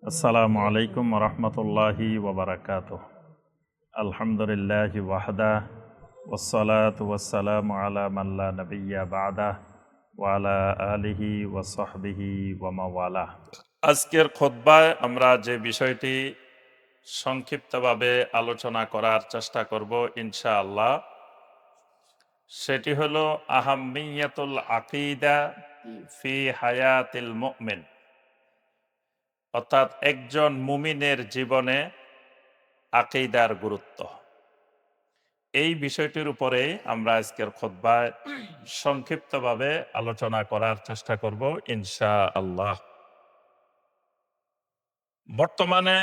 আসসালামু আলাইকুম রহমতুল্লাহি ওবরাকাতুহ। আলহামদুলিল্লাহি ওয়াহদা ওয়াসসালাতু ওয়াসসালামু আলা মান লা নাবিয়্যা বা'দা ওয়া আলা আলিহি ওয়া সাহবিহি ওয়া মাওয়ালা। আজকের খুতবায় আমরা যে বিষয়টি সংক্ষিপ্তভাবে আলোচনা করার চেষ্টা করব ইনশাআল্লাহ, সেটি হলো আহাম্মিয়াতুল আকীদা ফি হায়াতিল মুমিন, অর্থাৎ একজন মুমিনের জীবনে আকীদার গুরুত্ব। এই বিষয়টির উপরে আমরা আজকের খুতবায় সংক্ষিপ্তভাবে আলোচনা করার চেষ্টা করব ইনশাআল্লাহ। বর্তমানে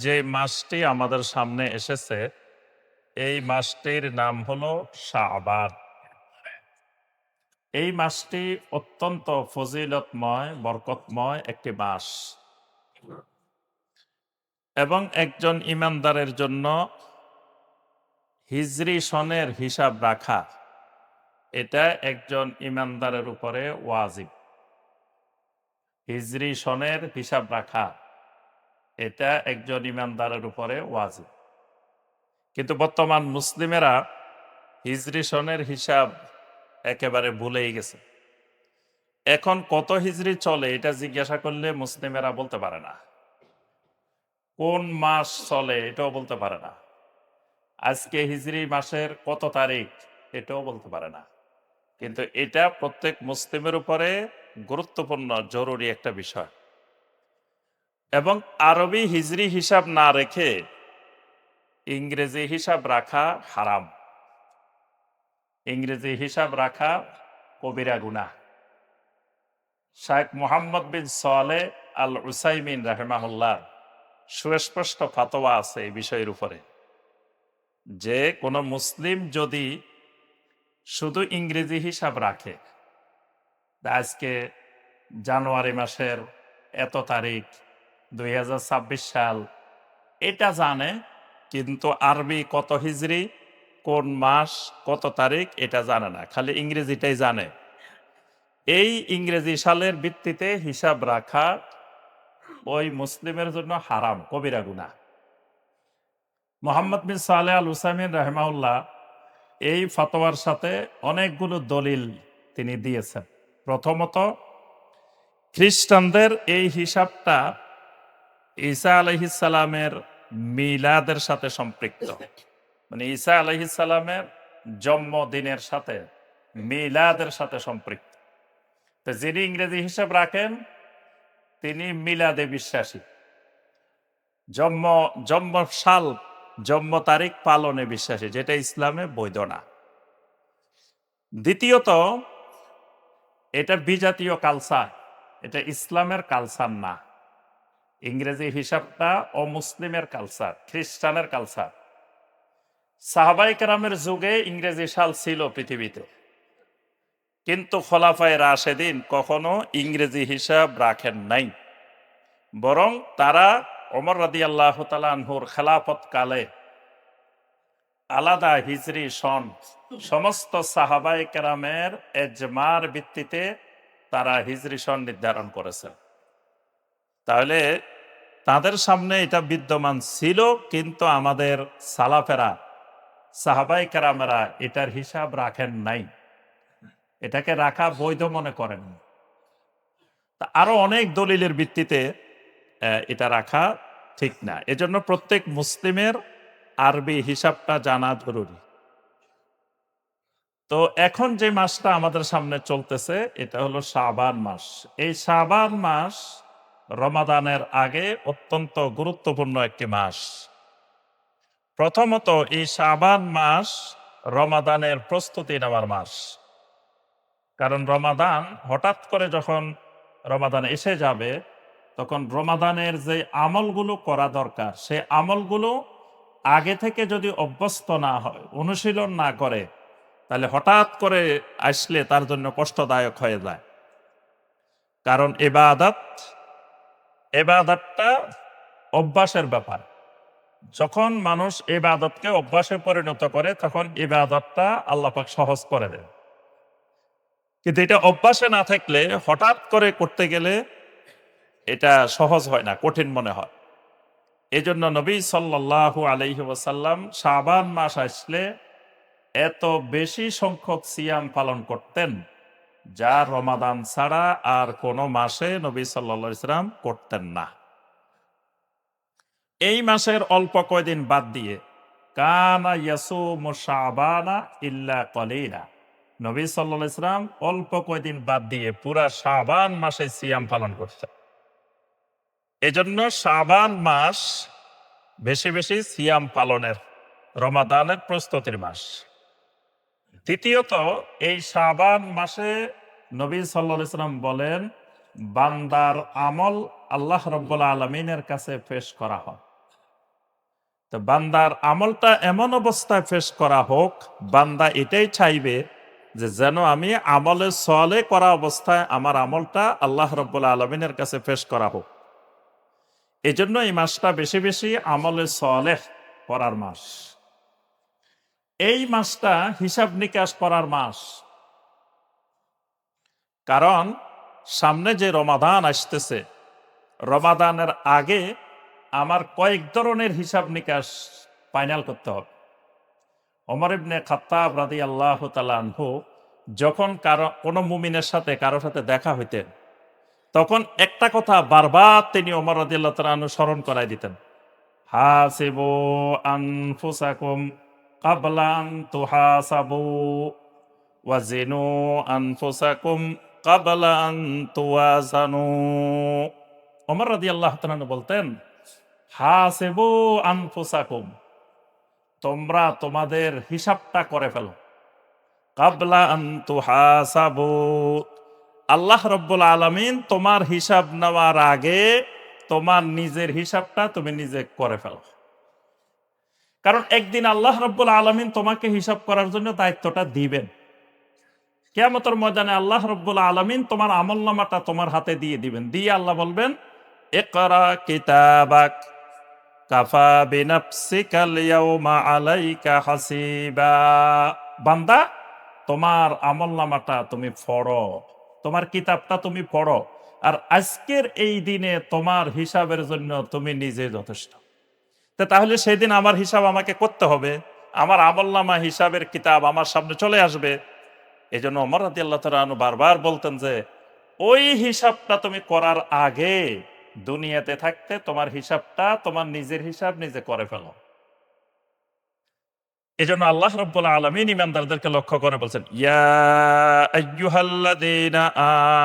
যে মাসটি আমাদের সামনে এসেছে, এই মাসটির নাম হলো শাবান। এই মাসটি অত্যন্ত ফজিলতময়, বরকতময় একটি মাস এবং একজন ঈমানদারের জন্য হিজরি সনের হিসাব রাখা, এটা একজন ঈমানদারের উপরে ওয়াজিব। হিজরি সনের হিসাব রাখা, এটা একজন ঈমানদারের উপরে ওয়াজিব। কিন্তু বর্তমান মুসলিমেরা হিজরি সনের হিসাব একেবারে ভুলেই গেছে। এখন কত হিজরি চলে এটা জিজ্ঞাসা করলে মুসলিমেরা বলতে পারে না। কোন মাস চলে এটাও বলতে পারে না। আজকে হিজরি মাসের কত তারিখ এটাও বলতে পারে না। কিন্তু এটা প্রত্যেক মুসলিমের উপরে গুরুত্বপূর্ণ, জরুরি একটা বিষয়। এবং আরবি হিজরি হিসাব না রেখে ইংরেজি হিসাব রাখা হারাম। ইংরেজি হিসাব রাখা কবিরা গুনাহ। শাইখ মুহাম্মদ বিন সালেহ আল উসাইমিন রাহিমাহুল্লাহ সুস্পষ্ট ফতোয়া আছে এই বিষয়ের উপরে, যে কোনো মুসলিম যদি শুধু ইংরেজি হিসাব রাখে, আজকে জানুয়ারি মাসের এত তারিখ 2026 সাল, এটা জানে, কিন্তু আরবি কত হিজরি, কোন মাস, কত তারিখ এটা জানে না, খালি ইংরেজিটাই জানে। এই ইংরেজি সালের ভিত্তিতে হিসাব রাখা ওই মুসলিমের জন্য হারাম, কবিরা গুনাহ। মুহাম্মদ বিন সালেহ আল উসাইমিন রাহিমাহুল্লাহ এই ফতোয়ার সাথে অনেকগুলো দলিল তিনি দিয়েছেন। প্রথমত, খ্রিস্টানদের এই হিসাবটা ঈসা আলাইহিস সালামের মিলাদের সাথে সম্পৃক্ত। মানে ঈসা আলাইহিস সালামের জন্মদিনের সাথে, মিলাদের সাথে সম্পৃক্ত। তো যিনি ইংরেজি হিসাব রাখেন তিনি মিলাদে বিশ্বাসী, জন্ম জন্ম সাল, জন্ম তারিখ পালনে বিশ্বাসী, যেটা ইসলামে বৈধ না। দ্বিতীয়ত, এটা বিজাতীয় কালচার, এটা ইসলামের কালচার না। ইংরেজি হিসাবটা অমুসলিমের কালচার, খ্রিস্টানের কালচার। সাহাবায়ে কেরামের যুগে ইংরেজি সাল ছিল পৃথিবীতে, কিন্তু খোলাফায়ে রাশেদিন কখনো ইংরেজি হিসাব রাখেন নাই। বরং তারা ওমর রাদিয়াল্লাহু তাআলা আনহুর খেলাফত কালে আলাদা হিজরি সন সমস্ত সাহাবায়ে কেরামের এজমার ভিত্তিতে তারা হিজরি সন নির্ধারণ করেছেন। তাহলে তাদের সামনে এটা বিদ্যমান ছিল, কিন্তু আমাদের সালাফেরা, সাহাবায়ে কেরামেরা এটার হিসাব রাখেন নাই, এটাকে রাখা বৈধ মনে করেন। তা আরো অনেক দলিলের ভিত্তিতে এটা রাখা ঠিক না। এজন্য প্রত্যেক মুসলিমের আরবি হিসাবটা জানা জরুরি। তো এখন যে মাসটা আমাদের সামনে চলতেছে এটা হলো শাবান মাস। এই শাবান মাস রমাদানের আগে অত্যন্ত গুরুত্বপূর্ণ একটি মাস। প্রথমত, এই শাবান মাস রমাদানের প্রস্তুতি নেওয়ার মাস। কারণ রমাদান হঠাৎ করে যখন রমাদান এসে যাবে, তখন রমাদানের যে আমলগুলো করা দরকার, সেই আমলগুলো আগে থেকে যদি অভ্যস্ত না হয়, অনুশীলন না করে, তাহলে হঠাৎ করে আসলে তার জন্য কষ্টদায়ক হয়ে যায়। কারণ এবাদতটা অভ্যাসের ব্যাপার। যখন মানুষ ইবাদতকে অভ্যাসে পরিণত করে, তখন ইবাদতটা আল্লাহ পাক সহজ করে দেন। কিন্তু এটা অভ্যাসে না থাকলে হঠাৎ করে করতে গেলে এটা সহজ হয় না, কঠিন মনে হয়। এজন্য নবী সাল্লাল্লাহু আলাইহি ওয়াসাল্লাম শাবান মাস আসলে এত বেশি সংখ্যক সিয়াম পালন করতেন, যা রমাদান ছাড়া আর কোনো মাসে নবী সাল্লাল্লাহু আলাইহি সাল্লাম করতেন না। এই মাসের অল্প কয়দিন বাদ দিয়ে কানা ইয়াসুমু শাবানা ইল্লা কলিলা, নবী সাল্লাল্লাহু আলাইহি সাল্লাম অল্প কয়দিন বাদ দিয়ে পুরা শাবান মাসে সিয়াম পালন করতেন। এজন্য শাবান মাস বেশি বেশি সিয়াম পালনের, রমাদানের প্রস্তুতির মাস। দ্বিতীয়ত, এই শাবান মাসে নবী সাল্লাল্লাহু আলাইহি সাল্লাম বলেন, বান্দার আমল আল্লাহ রাব্বুল আলামিনের কাছে পেশ করা হয়। তো বান্দার আমলটা এমন অবস্থায় পেশ করা হোক, বান্দা এটাই চাইবে যে যেন আমি আমলে সলে করা অবস্থায় আমার আমলটা আল্লাহ রাব্বুল আলামিনের কাছে পেশ করা হোক। এজন্য এই মাসটা বেশি বেশি আমলে সলেহ করার মাস। এই মাসটা হিসাব নিকাশ করার মাস। কারণ সামনে যে রমাদান আসতেছে, রমাদানের আগে আমার কয়েক ধরনের হিসাব নিকাশ ফাইনাল করতে হবে। ওমর ইবনে খাত্তাব রাদিয়াল্লাহু তাআলা আনহু যখন কোনো মুমিনের সাথে কারোর সাথে দেখা হইতেন, তখন একটা কথা বারবার তিনি ওমর রাদিয়াল্লাহু তাআলা আনহু স্মরণ করাই দিতেন, হাসিবু আনফুসাকুম ক্বাবলা আন তুহাসাবু ওয়াজিনু আনফুসাকুম ক্বাবলা আন তুওয়াজানু। ওমর রাদিয়াল্লাহু তাআলা আনহু বলতেন, হাসিবু আনফুসাকুম, তোমরা তোমাদের হিসাবটা করে ফেলো, ক্বাবলা আন তুহাসাবু, আল্লাহ রাব্বুল আলামিন তোমার হিসাব নেওয়ার আগে তোমার নিজের হিসাবটা তুমি নিজে করে ফেলো। কারণ একদিন আল্লাহ রাব্বুল আলামিন তোমাকে হিসাব করার জন্য দায়িত্বটা দিবেন। কিয়ামতের ময়দানে আল্লাহ রাব্বুল আলামিন তোমার আমলনামাটা তোমার হাতে দিয়ে দিবেন। দিয়ে আল্লাহ বলবেন, ইকরা কিতাবাক কাফা বিনাফসিকাল ইয়াউমা আলাইকা হাসিবা। বান্দা, তোমার আমলনামাটা তুমি পড়ো, তোমার কিতাবটা তুমি পড়ো, আর আজকের এই দিনে তোমার হিসাবের জন্য তুমি নিজে যথেষ্ট। তাহলে সেদিন আমার হিসাব আমাকে করতে হবে, আমার আমলনামা হিসাবের কিতাব আমার সামনে চলে আসবে। এই জন্য ওমর রাদিয়াল্লাহু তাআলা আনহু বারবার বলতেন যে ওই হিসাবটা তুমি করার আগে দুনিয়াতে থাকতে তোমার হিসাবটা, তোমার নিজের হিসাব নিজে করে ফেলো। এজন্য আল্লাহ রাব্বুল আলামিন ঈমানদারদেরকে লক্ষ্য করে বলছেন, ইয়া আইয়ুহাল্লাযীনা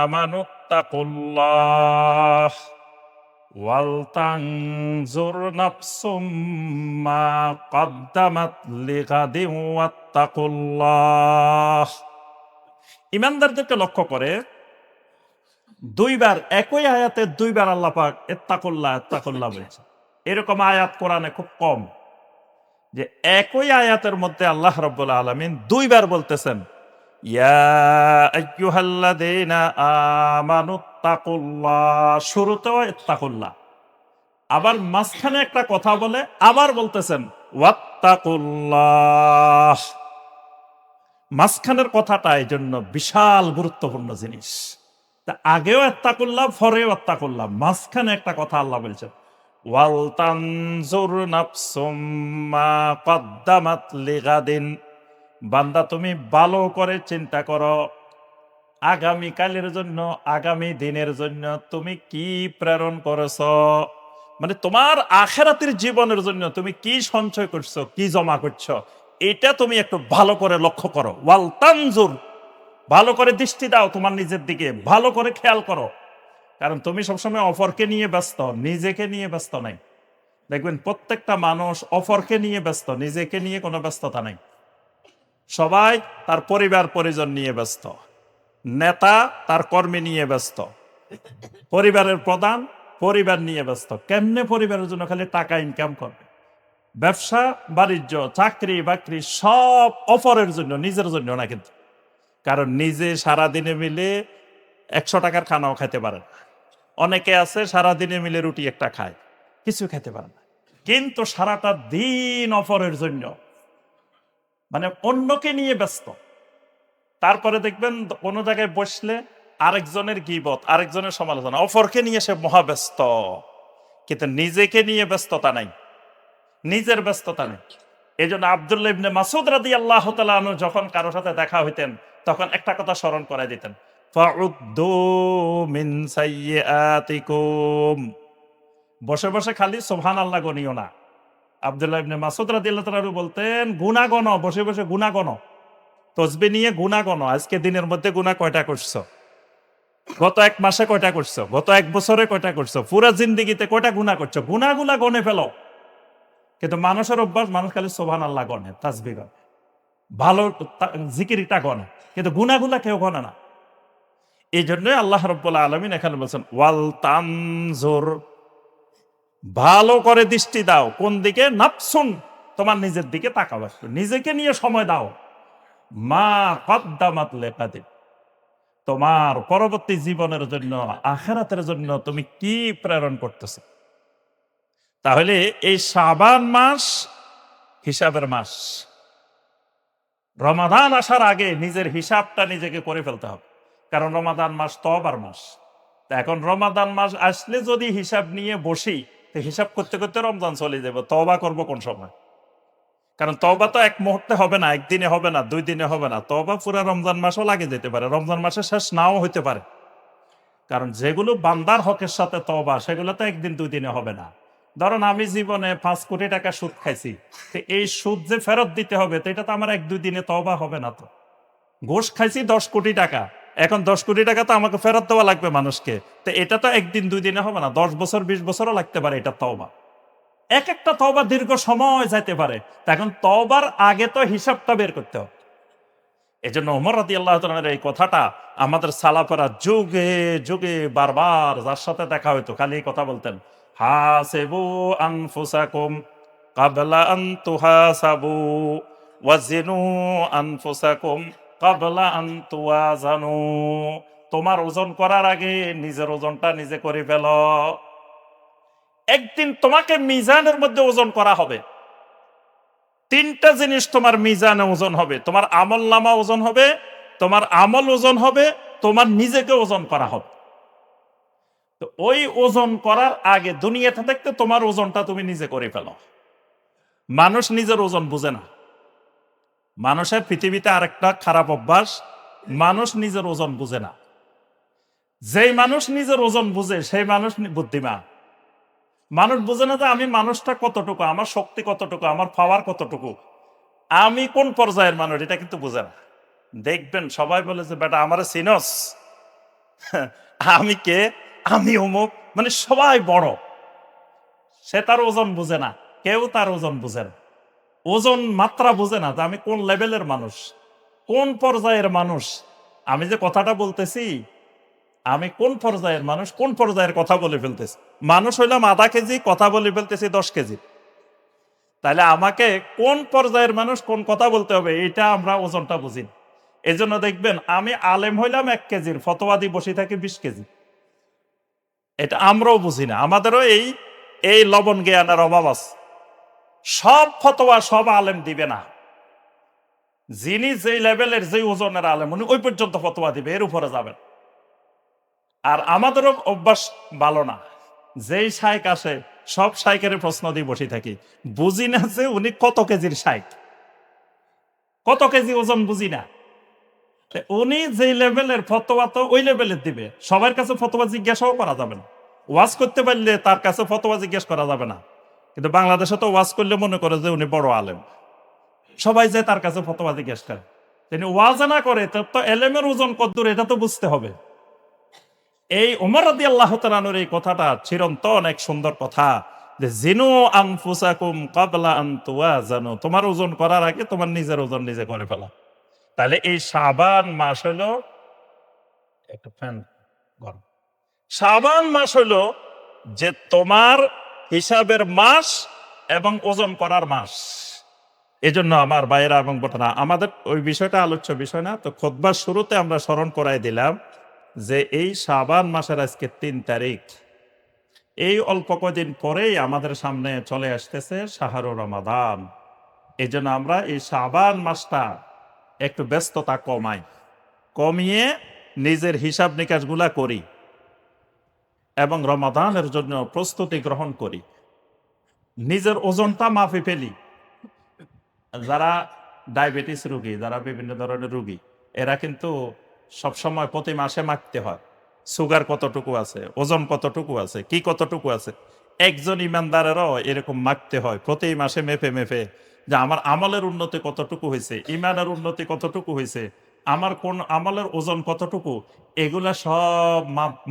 আমানুত্তাকুল্লাহ ওয়াল তানজুর নাফসুম মা কদ্দামাত লিগাদিন ওয়াত্তাকুল্লাহ। ঈমানদারদেরকে লক্ষ্য করে দুইবার একই আয়াতে দুইবার আল্লাহ পাক ইত্তাকুল্লাহ ইত্তাকুল্লাহ বলেছে। এরকম আয়াত কোরআনে খুব কম যে একই আয়াতের মধ্যে আল্লাহ রাব্বুল আলামিন দুইবার বলতেছেন, ইয়া আইয়ুহাল্লাযীনা আমানুত্তাকুল্লাহ, শুরুতেও ইত্তাকুল্লাহ, আবার মাঝখানে একটা কথা বলে আবার বলতেছেন ওয়াত্তাকুল্লাহ। মাঝখানের কথাটা এই জন্য বিশাল গুরুত্বপূর্ণ জিনিস। তা আগেও ইত্তাকুল্লাহ, পরেও ইত্তাকুল্লাহ, মাঝখানে একটা কথা আল্লাহ বলছেন, ওয়াল তানজুর নাফসুম মা কদ্দামাত লিগাদিন। বান্দা, তুমি ভালো করে চিন্তা করো, আগামী কালের জন্য, আগামী দিনের জন্য তুমি কি প্রেরণ করেছ, মানে তোমার আখিরাতের জীবনের জন্য তুমি কি সঞ্চয় করছো, কি জমা করছো, এটা তুমি একটু ভালো করে লক্ষ্য করো। ওয়াল তানজুর, ভালো করে দৃষ্টি দাও তোমার নিজের দিকে, ভালো করে খেয়াল করো। কারণ তুমি সবসময় অপরকে নিয়ে ব্যস্ত, নিজেকে নিয়ে ব্যস্ত নাই। দেখবেন প্রত্যেকটা মানুষ অপরকে নিয়ে ব্যস্ত, নিজেকে নিয়ে কোনো ব্যস্ততা নাই। সবাই তার পরিবার পরিজন নিয়ে ব্যস্ত, নেতা তার কর্মী নিয়ে ব্যস্ত, পরিবারের প্রধান পরিবার নিয়ে ব্যস্ত। কেমনে পরিবারের জন্য খালি টাকা ইনকাম করবে, ব্যবসা বাণিজ্য চাকরি বাকরি সব অপরের জন্য, নিজের জন্য না। কিন্তু কারণ নিজে সারাদিনে মিলে 100 টাকার খানাও খাইতে পারে না। অনেকে আছে সারাদিনে মিলে রুটি একটা খায়, কিছু খেতে পারে না, কিন্তু সারাটা দিন অপরের জন্য, মানে অন্যকে নিয়ে ব্যস্ত। তারপরে দেখবেন কোনো জায়গায় বসলে আরেকজনের গীবত, আরেকজনের সমালোচনা, অপরকে নিয়ে সে মহাব্যস্ত, কিন্তু নিজেকে নিয়ে ব্যস্ততা নাই, নিজের ব্যস্ততা নেই। এই জন্য আব্দুল্লাহ ইবনে মাসউদ রাদিয়াল্লাহু তাআলা আনহু যখন কারো সাথে দেখা হইতেন তখন একটা কথা স্মরণ করাই দিতেন, ফাউদ্দু মিন সাইয়্যাতিকুম। বসে বসে খালি সুবহানাল্লাহ গনিও না। আব্দুল্লাহ ইবনে মাসউদ রাদিয়াল্লাহু তাআলা আনহু বলতেন, গুনাহ গনো, বসে বসে গুনাহ গনো, তসবিহ নিয়ে গুনাহ গনো। আজকে দিনের মধ্যে গুনাহ কয়টা করছো, গত এক মাসে কয়টা করছো, গত এক বছরে কয়টা করছো, পুরা জিন্দেগিতে কয়টা গুনাহ করছো, গুনাহগুলা গনে ফেলো। কিন্তু মানুষের অভ্যাস, মানুষ খালি সুবহানাল্লাহ গনে, তাসবিহ গনে, ভালো জিকিরটা গনে, কিন্তু গুনাহগুলা কেউ গনে না। এই জন্যই আল্লাহ রাব্বুল আলামিন এখানে বলছেন ওয়াল তানজুর, ভালো করে দৃষ্টি দাও কোন দিকে, নাফসুন, তোমার নিজের দিকে তাকাও, নিজেকে নিয়ে সময় দাও, মা কদ্দামাত লিগাদিন, তোমার পরবর্তী জীবনের জন্য, আখিরাতের জন্য তুমি কি প্রেরণ করতেছো। তাহলে এই শাবান মাস হিসাবের মাস। রমাদান আসার আগে নিজের হিসাবটা নিজেকে করে ফেলতে হবে, কারণ রমাদান মাস তওবার মাস। তা এখন রমাদান মাস আসলে যদি হিসাব নিয়ে বসি, তো হিসাব করতে করতে রমজান চলে যাবে, তওবা করব কোন সময়? কারণ তওবা তো এক মুহূর্তে হবে না, একদিনে হবে না, 2 দিনে হবে না। তওবা পুরো রমজান মাসও লাগে যেতে পারে, রমজান মাসে শেষ নাও হইতে পারে। কারণ যেগুলো বান্দার হকের সাথে তওবা, সেগুলো তো একদিন 2 দিনে হবে না। ধরুন আমি জীবনে 5 কোটি টাকা সুদ খাইছি, তো এই সুদ যে ফেরত দিতে হবে, তো এটা তো আমার 1-2 দিনে তওবা হবে না। তো ঘুষ খাইছি 10 কোটি টাকা, এখন 10 কোটি টাকা তো আমাকে ফেরত দেওয়া লাগবে মানুষকে, তো এটা তো একদিন 2 দিনে হবে না, 10 বছর 20 বছরও লাগতে পারে এটা তওবা। এক একটা তওবা দীর্ঘ সময় যাইতে পারে। তা এখন তওবার আগে তো হিসাবটা বের করতে হবে। এই জন্য ওমর রাদিয়াল্লাহু তাআলার এই কথাটা আমাদের সালাফেরা যুগে যুগে বারবার যার সাথে দেখা হইতো খালি এই কথা বলতেন, হাসিবু আনফুসাকুম ক্বাবলা আন তুহাসাবু ওয়াজিনু আনফুসাকুম ক্বাবলা আন তুওয়াজানু। তোমার ওজন করার আগে নিজের ওজনটা নিজে করে ফেলো। একদিন তোমাকে মিজানের মধ্যে ওজন করা হবে। 3টা জিনিস তোমার মিজানে ওজন হবে, তোমার আমল নামা ওজন হবে, তোমার আমল ওজন হবে, তোমার নিজেকে ওজন করা হবে। তো ওই ওজন করার আগে দুনিয়াতে থাকতে তোমার ওজনটা তুমি নিজে করে ফেলো। মানুষ নিজের ওজন বুঝে না। মানুষের পৃথিবীতে আরেকটা খারাপ অভ্যাস, মানুষ নিজের ওজন বুঝে না। যেই মানুষ নিজের ওজন বুঝে সেই মানুষ বুদ্ধিমান। মানুষ বুঝে না যে আমি মানুষটা কতটুকু, আমার শক্তি কতটুকু, আমার পাওয়ার কতটুকু, আমি কোন পর্যায়ের মানুষ, এটা কিন্তু বুঝে না। দেখবেন সবাই বলে যে বেটা আমারে চিনস, আমি কে, আমি অমুক, মানে সবাই বড়। সে তার ওজন বুঝে না, কেউ তার ওজন বুঝে না। ওজন মাত্রা বুঝে না যে আমি কোন লেভেলের মানুষ, কোন পর্যায়ের মানুষ। আমি যে কথাটা বলতেছি, আমি কোন পর্যায়ের মানুষ, কোন পর্যায়ের কথা বলে ফেলতেছি। মানুষ হইলাম আধা কেজি, কথা বলে ফেলতেছি 10 কেজি। তাহলে আমাকে কোন পর্যায়ের মানুষ, কোন কথা বলতে হবে, এটা আমরা ওজনটা বুঝি না। এই জন্য দেখবেন আমি আলেম হইলাম 1 কেজির, ফতোয়া দিয়ে বসে থাকি 20 কেজি। এটা আমরাও বুঝি না, আমাদেরও এই এই লবণ জ্ঞানের অভাব আছে। সব ফতোয়া সব আলেম দিবে না। যিনি যেই লেভেলের, যেই ওজনের আলেম, উনি ওই পর্যন্ত ফতোয়া দিবে, এর উপরে যাবেন। আর আমাদেরও অভ্যাস ভালো না। যেই শাইখ আসে সব শাইকের প্রশ্ন দিয়ে বসে থাকি, বুঝি না যে উনি কত কেজির শাইখ, কত কেজি ওজন বুঝি না। উনি যে লেভেলের ফতোয়া তো ওই লেভেলের দিবে, সবার কাছে ফতোয়া জিজ্ঞাসাও করা যাবে না। ওয়াজ করতে পারলে তার কাছে ফতোয়া জিজ্ঞেস করা যাবে না। কিন্তু বাংলাদেশে তো ওয়াজ করলে মনে করে যে উনি বড় আলেম, সবাই যায় তার কাছে ফতোয়া জিজ্ঞেস করে। তিনি ওয়াজ না করে তার তো এলেমের ওজন কদ্দূর এটা তো বুঝতে হবে। এই ওমর রাদিয়াল্লাহু তাআলা আনহুর এই কথাটা চিরন্তন এক সুন্দর কথা, যে জিনু আনফুসাকুম ক্বাবলা আন তুওয়াজানু, তোমার ওজন করার আগে তোমার নিজের ওজন নিজে করে ফেলা। তাহলে এই শাবান মাস হলো একটা ফ্যান গরম, শাবান মাস হলো যে তোমার হিসাবের মাস এবং ওজন করার মাস। এজন্য আমার ভাইয়েরা এবং বোনেরা, আমাদের ওই বিষয়টা আলোচ্য বিষয় না, তো খুতবার শুরুতে আমরা স্মরণ করাই দিলাম যে এই শাবান মাসের আজকে 3 তারিখ। এই অল্প কদিন পরেই আমাদের সামনে চলে আসতেছে শাহরুর রমাদান। এই জন্য আমরা এই শাবান মাসটা একটু ব্যস্ততা কমিয়ে নিজের হিসাব নিকাশগুলা করি এবং রমাদানের জন্য প্রস্তুতি গ্রহণ করি, নিজের ওজনটা মাপে ফেলি। যারা ডায়াবেটিস রোগী, যারা বিভিন্ন ধরনের রোগী, এরা কিন্তু সবসময় প্রতি মাসে মাপতে হয় সুগার কতটুকু আছে, ওজন কতটুকু আছে, কি কতটুকু আছে। একজন ইমানদারেরও এরকম মাপতে হয় প্রতি মাসে মেপে মেপে, যে আমার আমলের উন্নতি কতটুকু হয়েছে, ইমানের উন্নতি কতটুকু হয়েছে, আমার কোন আমলের ওজন কতটুকু, এগুলা সব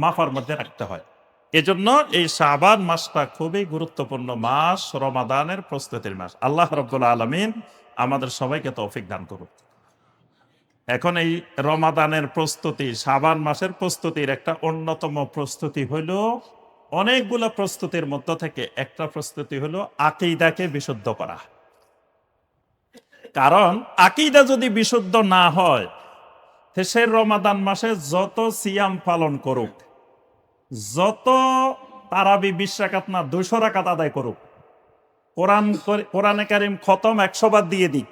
মাপার মধ্যে রাখতে হয়। এজন্য এই শাবান মাসটা খুবই গুরুত্বপূর্ণ মাস, রমাদানের প্রস্তুতির মাস। আল্লাহ রাব্বুল আলামিন আমাদের সবাইকে তৌফিক দান করুন। এখন এই রমাদানের প্রস্তুতি, শাবান মাসের প্রস্তুতির একটা অন্যতম প্রস্তুতি হলো, অনেকগুলো প্রস্তুতির মধ্য থেকে একটা প্রস্তুতি হলো আকীদাকে বিশুদ্ধ করা। কারণ আকীদা যদি বিশুদ্ধ না হয়, সে রমাদান মাসে যত সিয়াম পালন করুক, যত তারাবি 20 রাকাত না 200 রাকাত আদায় করুক, কোরআনে কারিম খতম 100 বার দিয়ে দিক,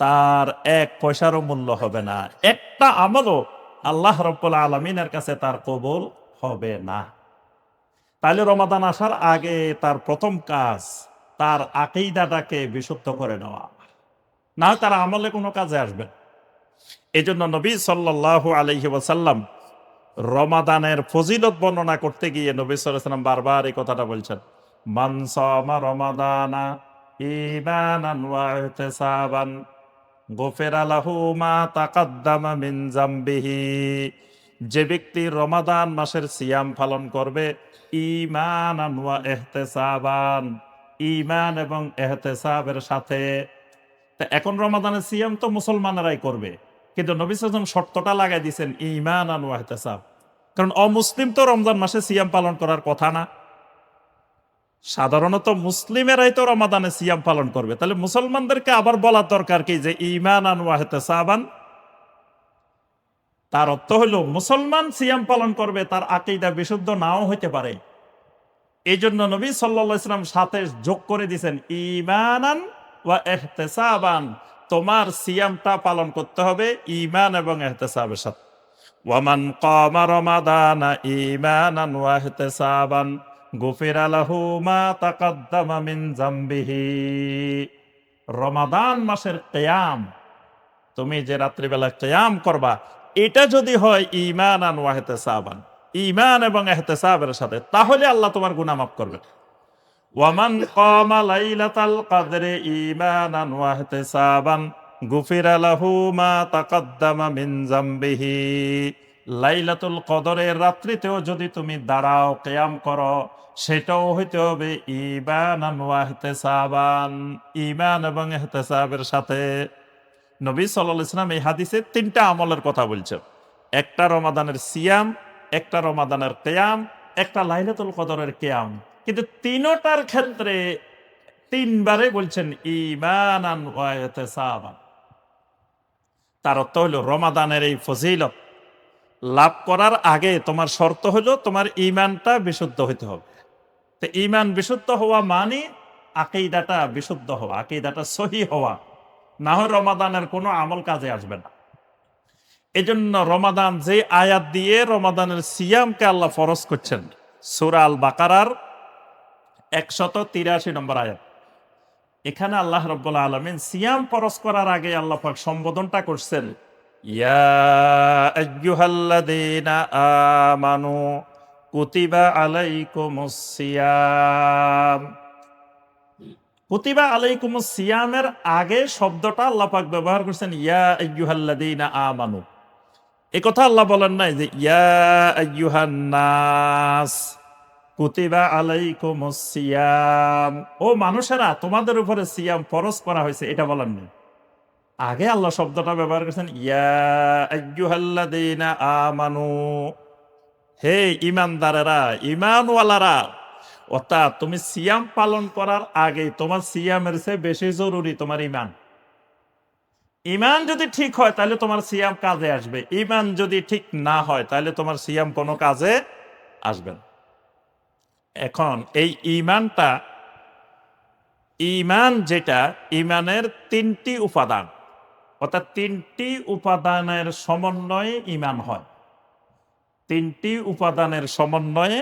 তার 1 পয়সারও মূল্য হবে না। একটা আমলও আল্লাহ রাব্বুল আলামিনের কাছে তার কবুল হবে না। তাহলে রমাদান আসার আগে তার প্রথম কাজ তার আকীদাটাকে বিশুদ্ধ করে নেওয়া, না হয় তার আমলে কোনো কাজে আসবে না। এই জন্য নবী সাল্লাল্লাহু আলাইহি ওয়াসাল্লাম রমাদানের ফজিলত বর্ণনা করতে গিয়ে নবী সাল্লাল্লাহু আলাইহি ওয়াসাল্লাম বারবার এই কথাটা বলছেন, মান সামা রমাদানা ঈমানান ওয়া ইহতিসাবান গুফিরা লাহু মা তাকাদ্দামা মিন যামবিহি। যে ব্যক্তি রমাদান মাসের সিয়াম পালন করবে ঈমানান ওয়া ইহতিসাবান, ঈমান এবং ইহতিসাবের সাথে। তা এখন রমাদানের সিয়াম তো মুসলমানেরাই করবে, কিন্তু নবী সাল্লাল্লাহু আলাইহি ওয়াসাল্লাম শর্তটা লাগাই দিয়েছেন ঈমানান ওয়া ইহতিসাব। কারণ অমুসলিম তো রমজান মাসে সিয়াম পালন করার কথা না, সাধারণত মুসলিমেরাই তো রমাদানে সিয়াম পালন করবে। তাহলে মুসলমানদেরকে আবার বলার দরকার কি যে ঈমানান ওয়া ইহতিসাবান? তার অর্থ হলো মুসলমান সিয়াম পালন করবে, তার আকীদা বিশুদ্ধ নাও হইতে পারে। এই জন্য নবী সাল্লাল্লাহু আলাইহি ওয়াসাল্লাম সাথে যোগ করে দিয়েছেন ঈমানান ওয়া ইহতিসাবান। তোমার সিয়ামটা পালন করতে হবে ঈমান এবং ইহতিসাবের সাথে। ওয়ামান কামা রমাদানা ঈমানান ওয়া ইহতিসাবান গুফিরা লাহু মা তাকাদ্দামা মিন যামবিহি। রমাদান মাসের কিয়াম, তুমি যে রাত্রিবেলা কিয়াম করবা, এটা যদি হয় ঈমানান ওয়া ইহতিসাবান, ঈমান এবং ইহতিসাবের সাথে, তাহলে আল্লাহ তোমার গুনাহ মাফ করবেন। ওয়ামান কামা লাইলাতাল কদরে ঈমানান ওয়া ইহতিসাবান গুফিরা লাহু মা তাকাদ্দামা মিন যামবিহি। লাইলাতুল কদরের রাত্রিতেও যদি তুমি দাঁড়াও, কিয়াম করো, সেটাও হইতে হবে ঈমানান ওয়া ইহতিসাবান, ঈমান এবং ইহতিসাবের সাথে। নবী সাল্লাল্লাহু আলাইহি ওয়াসাল্লাম এই হাদিসে 3টা আমলের কথা বলছেন, একটা রমাদানের সিয়াম, একটা রমাদানের কিয়াম, একটা লাইলাতুল কদরের কিয়াম। কিন্তু তিনটার ক্ষেত্রে 3 বারে বলছেন ঈমানান ওয়া ইহতিসাবান। তার অর্থ হলো রমাদানের এই ফজিলত লাভ করার আগে তোমার শর্ত হলো তোমার ঈমানটা বিশুদ্ধ হইতে হবে। তো ঈমান বিশুদ্ধ হওয়া মানে আকীদাটা বিশুদ্ধ হওয়া, আকীদাটা সহিহ হওয়া, না হয় রমাদানের কোনো আমল কাজে আসবে না। এজন্য রমাদান যে আয়াত দিয়ে রমাদানের সিয়ামকে আল্লাহ ফরজ করছেন, সূরা আল বাকারার 183 নম্বর আয়াত। এখানে আল্লাহ রাব্বুল আলামিন সিয়াম ফরজ করার আগে আল্লাহ পাক সম্বোধনটা করছেন, ইয়া আইয়ুহাল্লাযীনা আমানু কুতিবা আলাইকুমুস সিয়াম। কুতিবা আলাইকুমুস সিয়ামের আগে শব্দটা আল্লাহ পাক ব্যবহার করছেন ইয়া আইয়ুহাল্লাযীনা আমানু। এই কথা আল্লাহ বলেন নাই যে ইয়া আইয়ুহান নাস কুতিবা আলাইকুমুস সিয়াম, ও মানুষেরা তোমাদের উপরে সিয়াম ফরজ করা হয়েছে, এটা বলেন না। আগে আল্লাহ শব্দটা ব্যবহার করেছেন ইয়া আইয়ুহাল্লাযীনা আমানু, হে ঈমানদারেরা, ঈমানওয়ালারা। অর্থাৎ তুমি সিয়াম পালন করার আগে তোমার সিয়ামের চেয়ে বেশি জরুরি তোমার ঈমান। ঈমান যদি ঠিক হয় তাহলে তোমার সিয়াম কাজে আসবে, ঈমান যদি ঠিক না হয় তাহলে তোমার সিয়াম কোনো কাজে আসবে না। এখন এই ঈমানটা, ঈমান যেটা, ঈমানের 3টি উপাদান। অর্থাৎ তিনটি উপাদানের সমন্বয়ে ঈমান হয়। তিনটি উপাদানের সমন্বয়ে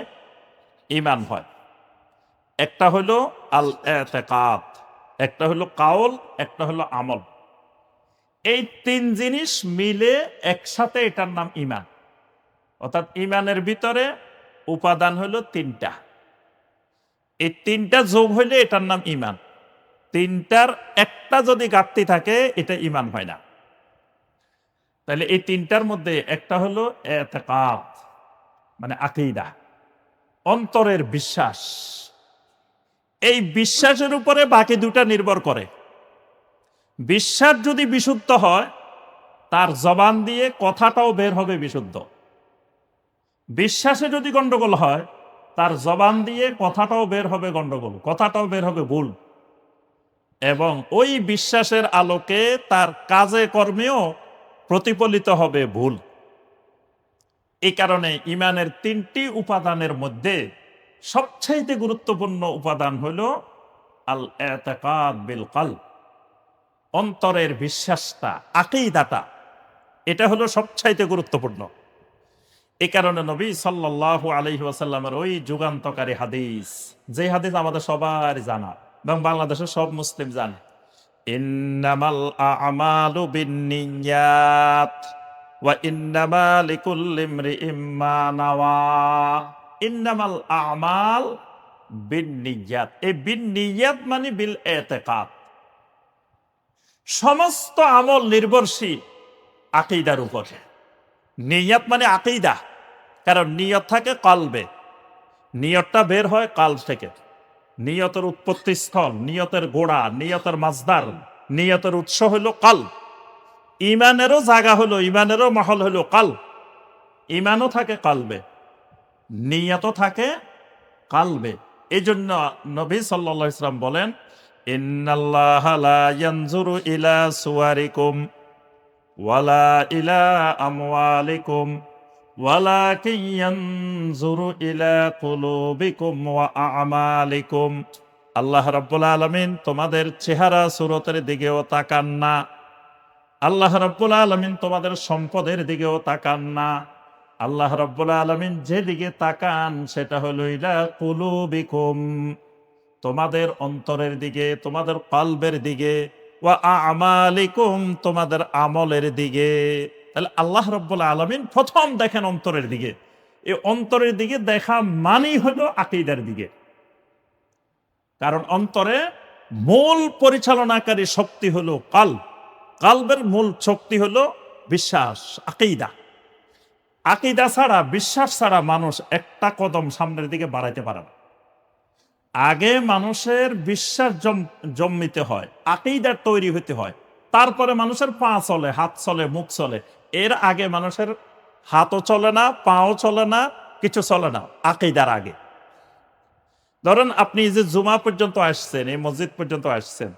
ঈমান হয়। একটা হলো আল ইতিকাদ, একটা হলো কাউল, একটা হলো আমল। এই তিন জিনিস মিলে একসাথে এটার নাম ঈমান। অর্থাৎ ঈমানের ভিতরে উপাদান হলো তিনটা। এই তিনটা যোগ হইলে এটার নাম ঈমান। তিনটার একটা যদি ঘাটতি থাকে এটা ঈমান হয় না। তাহলে এই তিনটার মধ্যে একটা হলো ইতিকাদ, মানে আকীদা, অন্তরের বিশ্বাস। এই বিশ্বাসের উপরে বাকি দুটা নির্ভর করে। বিশ্বাস যদি বিশুদ্ধ হয়, তার জবান দিয়ে কথাটাও বের হবে বিশুদ্ধ। বিশ্বাসে যদি গন্ডগোল হয়, তার জবান দিয়ে কথাটাও বের হবে গন্ডগোল, কথাটাও বের হবে ভুল। এবং ওই বিশ্বাসের আলোকে তার কাজে কর্মেও প্রতিফলিত হবে ভুল। এই কারণে ঈমানের তিনটি উপাদানের মধ্যে সবচাইতে গুরুত্বপূর্ণ উপাদান হলো আল ইতিকাদ বিল কলব, অন্তরের বিশ্বাসটা, আকীদাটা। এটা হলো সবচাইতে গুরুত্বপূর্ণ। এই কারণে নবী সাল্লাল্লাহু আলাইহি ওয়াসাল্লামের ওই যুগান্তকারী হাদিস, যে হাদিস আমাদের সবার জানা এবং বাংলাদেশের সব মুসলিম জানে, ইন্নামাল আমালু বিন্নিয়াত ওয়া ইন্নামা লিকুল্লি ইমরিইম মা নাওয়া। ইন্নামাল আমাল বিন্নিয়াত, এই বিন্নিয়াত মানে বিল ইতিকাদ। সমস্ত আমল নির্ভরশীল আকীদার উপরে। নিয়ত মানে আকীদা, কারণ নিয়ত থাকে কলবে, নিয়তটা বের হয় কলব থেকে। নিয়তের উৎপত্তি স্থল, নিয়তের গোড়া, নিয়তের মাজদার, নিয়তের উৎস হলো কলব। ঈমানেরও জায়গা হলো, ঈমানেরও মহল হলো কলব। ঈমানও থাকে কলবে, নিয়তও থাকে কলবে। এই জন্য নবী সাল্লাল্লাহু আলাইহি ওয়াসাল্লাম বলেন, ইন্নাল্লাহা লা ইয়ানজুরু ইলা সুওয়ারিকুম ওয়ালা ইলা আমওয়ালিকুম ওয়ালাকিন ইয়ানজুরু ইলা কুলুবিকুম ওয়া আমালিকুম। আল্লাহ রাব্বুল আলামিন তোমাদের চেহারা সুরতের দিকেও তাকান না, আল্লাহ রাব্বুল আলামিন তোমাদের সম্পদের দিকেও তাকান না। আল্লাহ রাব্বুল আলামিন যেদিকে তাকান সেটা হলো ইলা কুলুবিকুম, তোমাদের অন্তরের দিকে, তোমাদের কলবের দিকে, ওয়া আমালিকুম, তোমাদের আমলের দিকে। তাহলে আল্লাহ রাব্বুল আলামিন প্রথম দেখেন অন্তরের দিকে। এই অন্তরের দিকে দেখা মানেই হলো আকীদার দিকে। কারণ অন্তরে মূল পরিচালনাকারী শক্তি হলো কলব। কলবের মূল শক্তি হলো বিশ্বাস, আকীদা। আকীদা ছাড়া, বিশ্বাস ছাড়া মানুষ একটা কদম সামনের দিকে বাড়াইতে পারে না। আগে মানুষের বিশ্বাস জন্মিতে হয়, আকীদা তৈরি হতে হয়, তারপরে মানুষের পা চলে, হাত চলে, মুখ চলে। এর আগে মানুষের হাতও চলে না, পাও চলে না, কিছু চলে না আকীদার আগে। ধরেন আপনি যে জুমা পর্যন্ত আসছেন, এই মসজিদ পর্যন্ত আসছেন,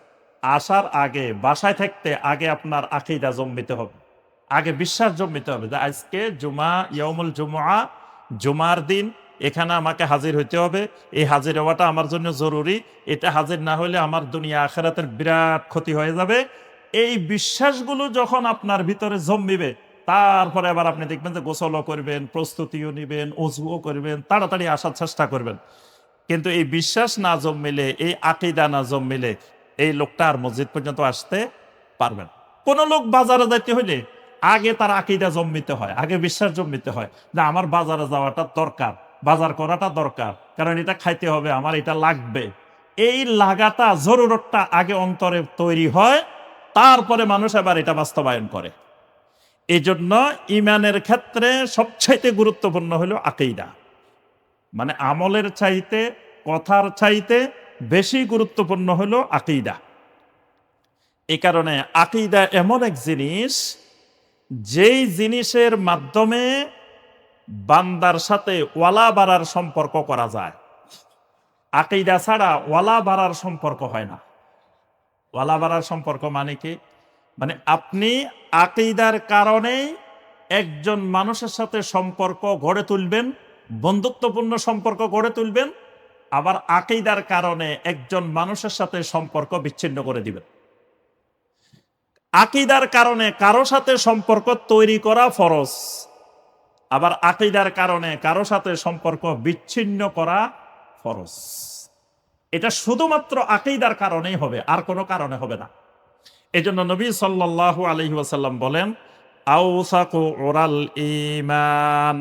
আসার আগে, বাসায় থাকতে আগে আপনার আকীদা জন্মিতে হবে, আগে বিশ্বাস জন্মিতে হবে যে আজকে জুমা, ইয়াউমুল জুমআ, জুমার দিন, এখানে আমাকে হাজির হইতে হবে, এই হাজির হওয়াটা আমার জন্য জরুরি, এটা হাজির না হলে আমার দুনিয়া আখিরাতের বিরাট ক্ষতি হয়ে যাবে। এই বিশ্বাসগুলো যখন আপনার ভিতরে জন্মিবে, তারপরে আবার আপনি দেখবেন যে গোসলও করবেন, প্রস্তুতিও নিবেন, ওযুও করবেন, তাড়াতাড়ি আসার চেষ্টা করবেন। কিন্তু এই বিশ্বাস না জন্মিলে, এই আকীদা না জন্মিলে, এই লোকটা আর মসজিদ পর্যন্ত আসতে পারবেন। কোন লোক বাজারে যাইতে হইলে আগে তার আকীদা জন্মিতে হয়, আগে বিশ্বাস জন্মিতে হয় যে আমার বাজারে যাওয়াটা দরকার, বাজার করাটা দরকার, কারণ এটা খাইতে হবে, আমার এটা লাগবে। এই লাগাটা, জরুরতটা আগে অন্তরে তৈরি হয়, তারপরে মানুষ আবার এটা বাস্তবায়ন করে। এই জন্য ঈমানের ক্ষেত্রে সবচাইতে গুরুত্বপূর্ণ হলো আকীদা। মানে আমলের চাইতে, কথার চাইতে বেশি গুরুত্বপূর্ণ হলো আকীদা। এই কারণে আকীদা এমন এক জিনিস, যেই জিনিসের মাধ্যমে বান্দার সাথে ওয়ালা বাড়ার সম্পর্ক করা যায়। আকীদা ছাড়া ওয়ালা বাড়ার সম্পর্ক হয় না। ওয়ালা বাড়ার সম্পর্ক মানে কি? মানে আপনি আকীদার কারণেই একজন মানুষের সাথে সম্পর্ক গড়ে তুলবেন, বন্ধুত্বপূর্ণ সম্পর্ক গড়ে তুলবেন, আবার আকীদার কারণে একজন মানুষের সাথে সম্পর্ক বিচ্ছিন্ন করে দিবেন। আকীদার কারণে কারো সাথে সম্পর্ক তৈরি করা ফরজ, আবার আকীদার কারণে কারো সাথে সম্পর্ক বিচ্ছিন্ন করা ফরজ। এটা শুধুমাত্র আকীদার কারণেই হবে, আর কোনো কারণে হবে না। এজন্য নবী সাল্লাল্লাহু আলাইহি ওয়াসাল্লাম বলেন, আওসাকু উরাল ঈমান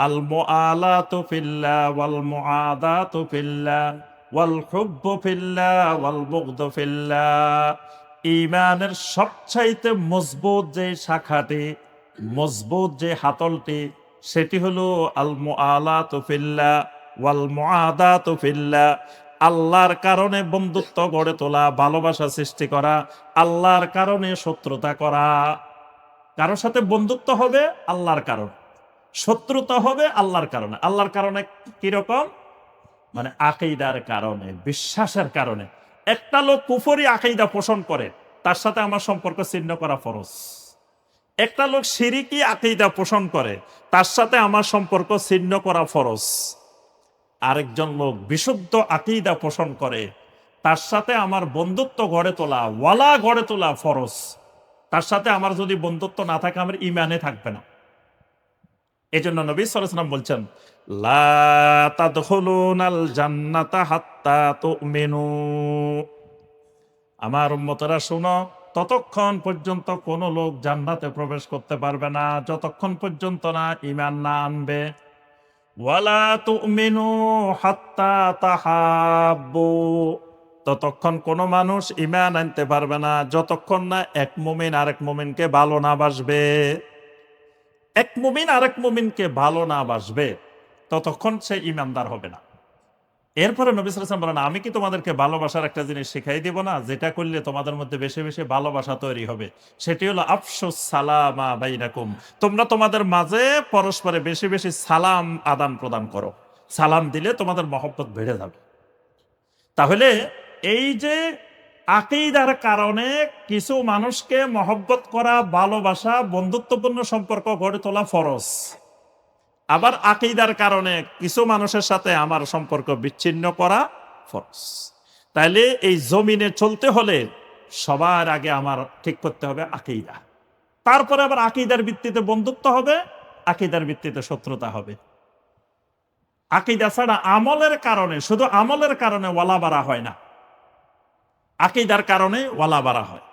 আল মুআলাতু ফিল্লাহ ওয়াল মুআদাতু ফিল্লাহ ওয়াল হুব্বু ফিল্লাহ ওয়াল বুগদু ফিল্লাহ। ঈমানের সবচাইতে মজবুত যে শাখাটি, মজবুত যে হাতলটি, সেটি হলো আল মুআলাতু ফিল্লাহ ওয়াল মুআদাতু ফিল্লাহ। আল্লাহর কারণে বন্ধুত্ব গড়ে তোলা, ভালোবাসা সৃষ্টি করা, আল্লাহর কারণে শত্রুতা করা। কারোর সাথে বন্ধুত্ব হবে আল্লাহর কারণে, শত্রুতা হবে আল্লাহর কারণে। আল্লাহর কারণে কিরকম? মানে আকীদার কারণে, বিশ্বাসের কারণে। একটা লোক কুফরি আকীদা পোষণ করে, তার সাথে আমার সম্পর্ক ছিন্ন করা ফরজ। একটা লোক শিরকি আকীদা পোষণ করে, তার সাথে আমার সম্পর্ক ছিন্ন করা ফরজ। আরেকজন লোক বিশুদ্ধ আকীদা পোষণ করে, তার সাথে আমার বন্ধুত্ব গড়ে তোলা, ওয়ালা গড়ে তোলা ফরজ। তার সাথে আমার যদি বন্ধুত্ব না থাকে, আমার ঈমানে থাকবে না। এজন্য নবী সাল্লাল্লাহু আলাইহি ওয়াসাল্লাম বলছেন, লা তাদখুলুনাল জান্নাতা হাত্তা তুমিনু। আমার উম্মতেরা শুনো, ততক্ষণ পর্যন্ত কোন লোক জান্নাতে প্রবেশ করতে পারবে না যতক্ষণ পর্যন্ত না ঈমান না আনবে। ওয়ালা তুমিনু হাত্তা তাহাব্বু। ততক্ষণ কোন মানুষ ঈমান আনতে পারবে না যতক্ষণ না এক মুমিন আরেক মুমিনকে ভালো না বাসবে। এক মুমিন আরেক মুমিনকে ভালো না বাসবে, ততক্ষণ সে ঈমানদার হবে না। এরপরে নবী সাল্লাল্লাহু আলাইহি ওয়াসাল্লাম বলেন, আমি কি তোমাদেরকে ভালোবাসার একটা জিনিস শিখাই দিব না, যেটা করলে তোমাদের মধ্যে বেশি বেশি ভালোবাসা তৈরি হবে? সেটি হলো আফশুস সালামা বাইনাকুম। তোমরা তোমাদের মাঝে পরস্পরে বেশি বেশি সালাম আদান প্রদান করো। সালাম দিলে তোমাদের মহব্বত বেড়ে যাবে। তাহলে এই যে আকীদার কারণে কিছু মানুষকে মহব্বত করা, ভালোবাসা, বন্ধুত্বপূর্ণ সম্পর্ক গড়ে তোলা ফরজ। আবার আকীদার কারণে কিছু মানুষের সাথে আমার সম্পর্ক বিচ্ছিন্ন করা ফরজ। তাইলে এই জমিনে চলতে হলে সবার আগে আমার ঠিক করতে হবে আকীদা। তারপরে আবার আকীদার ভিত্তিতে বন্ধুত্ব হবে, আকীদার ভিত্তিতে শত্রুতা হবে। আকীদা ছাড়া আমলের কারণে, শুধু আমলের কারণে ওয়ালা বাড়া হয় না, আকীদার কারণে ওয়ালা বাড়া হয়।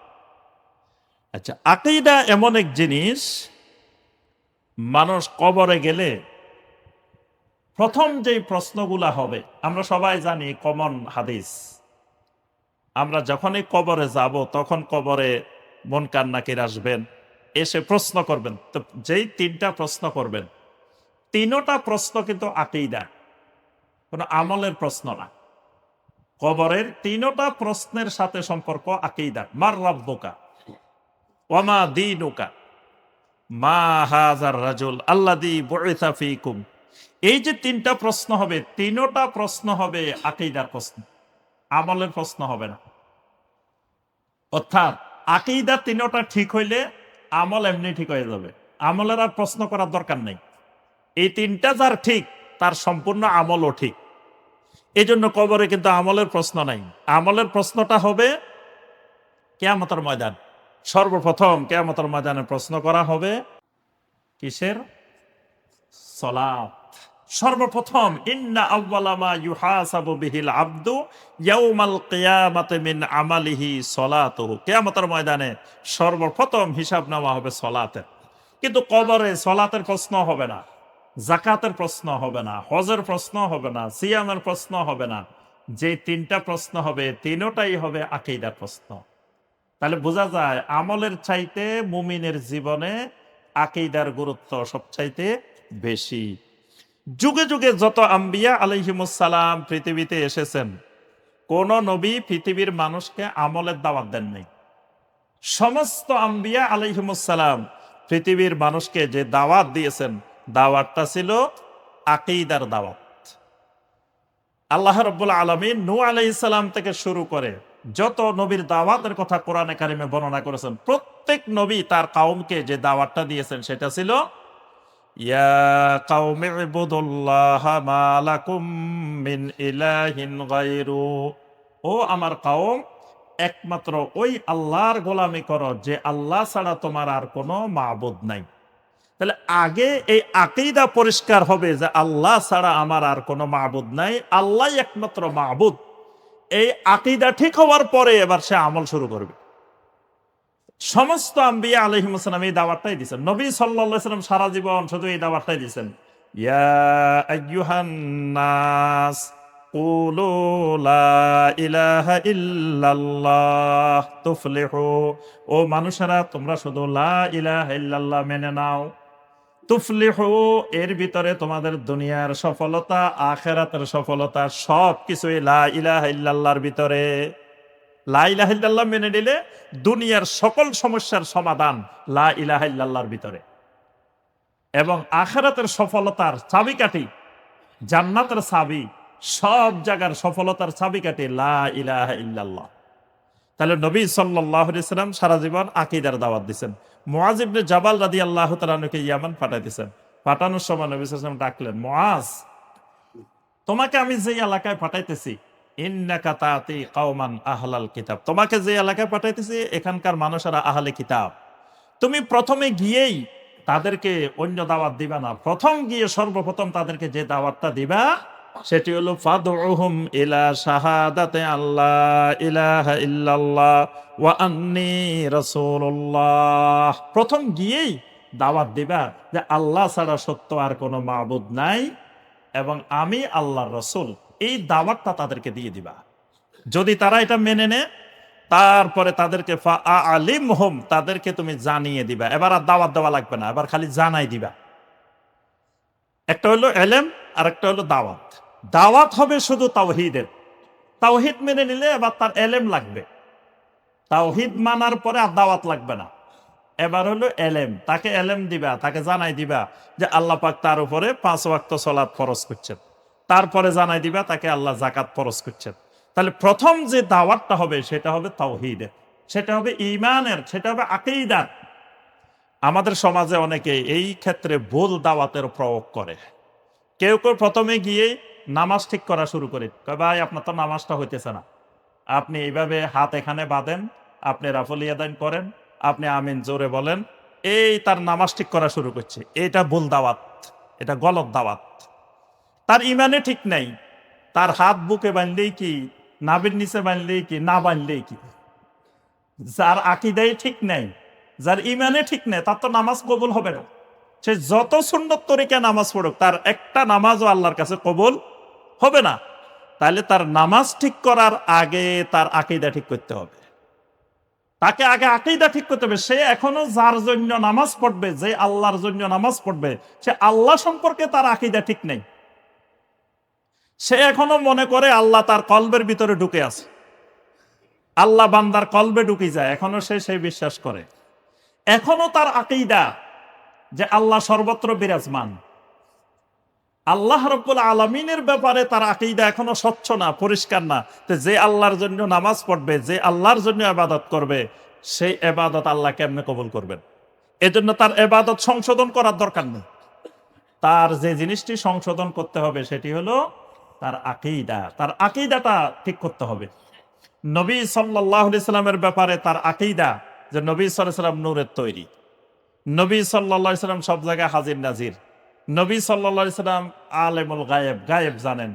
আচ্ছা, আকীদা এমন এক জিনিস, মানুষ কবরে গেলে প্রথম যেই প্রশ্নগুলা হবে, আমরা সবাই জানি কমন হাদিস, আমরা যখনই কবরে যাব তখন কবরে মুনকার নাকির আসবেন, এসে প্রশ্ন করবেন। তো যেই তিনটা প্রশ্ন করবেন, তিনটা প্রশ্ন কিন্তু আকীদা, কোনো আমলের প্রশ্ন না। কবরের তিনটা প্রশ্নের সাথে সম্পর্ক আকীদা। মার রাব্বুকা ওয়া মা দীনুকা মা হাযার রাজুল আল্লাযী বুইসা ফীকুম। এই যে তিনটা প্রশ্ন হবে, তিনটা প্রশ্ন হবে আকীদার প্রশ্ন, আমলের প্রশ্ন হবে না। অর্থাৎ আকীদা তিনটা ঠিক হইলে আমল এমনি ঠিক হয়ে যাবে, আমলের আর প্রশ্ন করার দরকার নেই। এই তিনটা যার ঠিক, তার সম্পূর্ণ আমলও ঠিক। এই জন্য কবরে কিন্তু আমলের প্রশ্ন নাই। আমলের প্রশ্নটা হবে কিয়ামতের ময়দান। সর্বপ্রথম কিয়ামতের ময়দানে প্রশ্ন করা হবে কিসের? সালাত। সর্বপ্রথম ইন্না আউওয়ালা মা ইউহাসাবু বিহিল আবদু ইয়াউমাল কিয়ামাতি মিন আমালিহি সালাতুহু। কিয়ামতের ময়দানে সর্বপ্রথম হিসাব নেওয়া হবে সালাতের। কিন্তু কবরে সালাতের প্রশ্ন হবে না, যাকাতের প্রশ্ন হবে না, হজের প্রশ্ন হবে না, সিয়ামের প্রশ্ন হবে না। যে তিনটা প্রশ্ন হবে, তিনটাই হবে আকীদার প্রশ্ন। তাহলে বোঝা যায় আমলের চাইতে মুমিনের জীবনে আকীদার গুরুত্ব সবচাইতে বেশি। যুগে যুগে যত আম্বিয়া আলাইহিমুস সালাম পৃথিবীতে এসেছেন, কোন নবী পৃথিবীর মানুষকে আমলের দাওয়াত দেন নাই। সমস্ত আম্বিয়া আলাইহিমুস সালাম পৃথিবীর মানুষকে যে দাওয়াত দিয়েছেন, দাওয়াতটা ছিল আকীদার দাওয়াত। আল্লাহ রাব্বুল আলামিন নূহ আলাইহিস সালাম থেকে শুরু করে যত নবীর দাওয়াতের কথা কোরআনে কারিমে বর্ণনা করেছেন, প্রত্যেক নবী তার কওমকে যে দাওয়াতটা দিয়েছেন সেটা ছিল ইয়া কাওমি ইবুদুল্লাহা মা লাকুম মিন ইলাহিন গায়রু। ও আমার কওম, একমাত্র ওই আল্লাহর গোলামি করো যে আল্লাহ ছাড়া তোমার আর কোনো মাবুদ নাই। তাহলে আগে এই আকীদা পরিষ্কার হবে যে আল্লাহ ছাড়া আমার আর কোনো মাবুদ নাই, আল্লাহ একমাত্র মাবুদ। এই আকীদা ঠিক হওয়ার পরে এবার সে আমল শুরু করবে। সমস্ত আম্বিয়া আলাইহিমুস সালাম এই দাওয়াতটাই দিয়েছেন। নবী সাল্লাল্লাহু আলাইহি ওয়াসাল্লাম সারা জীবন শুধু এই দাওয়াতটাই দিয়েছেন, ইয়া আইয়ুহান নাস কুলু লা ইলাহা ইল্লাল্লাহ তুফলিহু। ও মানুষেরা, তোমরা শুধু লা ইলাহা ইল্লাল্লাহ মেনে নাও। তুফলিহু, এর ভিতরে তোমাদের দুনিয়ার সফলতা, আখিরাতের সফলতা সব কিছুই লা ইলাহা ইল্লাল্লাহর ভিতরে। লা ইলাহা ইল্লাল্লাহ মেনে নিলে দুনিয়ার সকল সমস্যার সমাধান লা ইলাহা ইল্লাল্লাহর ভিতরে। এবং আখিরাতের সফলতার চাবিকাঠি, জান্নাতের চাবি, সব জায়গার সফলতার চাবিকাঠি লা ইলাহা ইল্লাল্লাহ। তাহলে নবী সাল্লাল্লাহু আলাইহি সাল্লাম সারা জীবন আকীদার দাওয়াত দিয়েছেন। মুআজ ইবনে জাবাল রাদিয়াল্লাহু তাআলা আনহুকে ইয়ামান পাঠাইতেছেন। পাঠানোর সময় নবী সাল্লাল্লাহু আলাইহি ওয়াসাল্লাম ডাকলেন, মুআজ, তোমাকে আমি যে এলাকায় পাঠাইতেছি, ইন্নাকা তাতি কওমান আহলাল কিতাব, তোমাকে যে এলাকায় পাঠাইতেছি এখানকার মানুষেরা আহলে কিতাব। তুমি প্রথমে গিয়েই তাদেরকে অন্য দাওয়াত দিবা না, প্রথম গিয়ে সর্বপ্রথম তাদেরকে যে দাওয়াতটা দিবা সেটি হলো ফাদউহুম ইলা শাহাদাতে আল্লাহ ইলাহা ইল্লাল্লাহ ওয়া আন্নী রাসূলুল্লাহ। প্রথম গিয়েই দাওয়াত দিবা যে আল্লাহ ছাড়া সত্য আর কোনো মাবুদ নাই এবং আমি আল্লাহর রাসূল, এই দাওয়াতটা তাদেরকে দিয়ে দিবা। যদি তারা এটা মেনে নেয় তারপরে তাদেরকে ফাআলিমহুম, তাদেরকে তুমি জানিয়ে দিবা। এবার আর দাওয়াত দেওয়া লাগবে না, এবার খালি জানাই দিবা। একটা হলো এলেম আর একটা হলো দাওয়াত। দাওয়াত হবে শুধু তাওহীদের। তাওহীদ মেনে নিলে এবার তার এলেম লাগবে। তাওহীদ মানার পরে আর দাওয়াত লাগবে না। এবার হলো এলেম, তাকে এলেম দিবা, তাকে জানাই দিবা যে আল্লাহ পাক তার উপরে 5 ওয়াক্ত সালাত ফরজ করছেন। তারপরে জানাই দিবা তাকে আল্লাহ যাকাত ফরজ করছেন। তাহলে প্রথম যে দাওয়াতটা হবে সেটা হবে তাওহীদের, সেটা হবে ঈমানের, সেটা হবে আকীদার। আমাদের সমাজে অনেকে এই ক্ষেত্রে ভুল দাওয়াতের প্রয়োগ করে। কেউ কেউ প্রথমে গিয়ে নামাজ ঠিক করা শুরু করে, কয় ভাই আপনার তো নামাজটা হইতেছে না, আপনি এইভাবে হাত এখানে বাঁধেন, আপনি রাফল ইয়াদাইন করেন, আপনি আমিন জোরে বলেন, এই তার নামাজ ঠিক করা শুরু করছে। এটা ভুল দাওয়াত, এটা গলত দাওয়াত। তার ইমানে ঠিক নাই, তার হাত বুকে বাঁধলেই কি, নাভির নিচে বাঁধলেই কি, না বাঁধলেই কি। যার আকীদাই ঠিক নাই, যার ইমানে ঠিক নেই, তার তো নামাজ কবুল হবে না। সে যত সুন্নত তরিকা নামাজ পড়ুক, তার একটা নামাজও আল্লাহর কাছে কবুল হবে না। তাহলে তার নামাজ ঠিক করার আগে তার আকীদা ঠিক করতে হবে। তাকে আগে আকীদা ঠিক করতে হবে। সে এখনো যার জন্য নামাজ পড়বে, যে আল্লাহর জন্য নামাজ পড়বে, সে আল্লাহ সম্পর্কে তার আকীদা ঠিক নেই। সে এখনো মনে করে আল্লাহ তার কলবের ভিতরে ঢুকে আছে, আল্লাহ বান্দার কলবে ঢুকে যায়, এখনো সে সেই বিশ্বাস করে। এখনো তার আকীদা যে আল্লাহ সর্বত্র বিরাজমান। আল্লাহ রাব্বুল আলামিনের ব্যাপারে তার আকীদা এখনো স্বচ্ছ না, পরিষ্কার না। যে আল্লাহর জন্য নামাজ পড়বে, যে আল্লাহর জন্য ইবাদত করবে, সেই ইবাদত আল্লাহ কেমনে কবুল করবেন? এজন্য তার ইবাদত সংশোধন করার দরকার নেই। তার যে জিনিসটি সংশোধন করতে হবে সেটি হলো তার আকীদা। তার আকীদাটা ঠিক করতে হবে। নবী সাল্লাল্লাহু আলাইহি সাল্লামের ব্যাপারে তার আকীদা যে নবী সাল্লাল্লাহু আলাইহি সাল্লাম নূরের তৈরি, নবী সাল্লাল্লাহু আলাইহি সাল্লাম সব জায়গায় হাজির নাজির, নবী সাল্লাল্লাহু আলাইহি সাল্লাম আলেমুল গায়েব, গায়েব জানেন।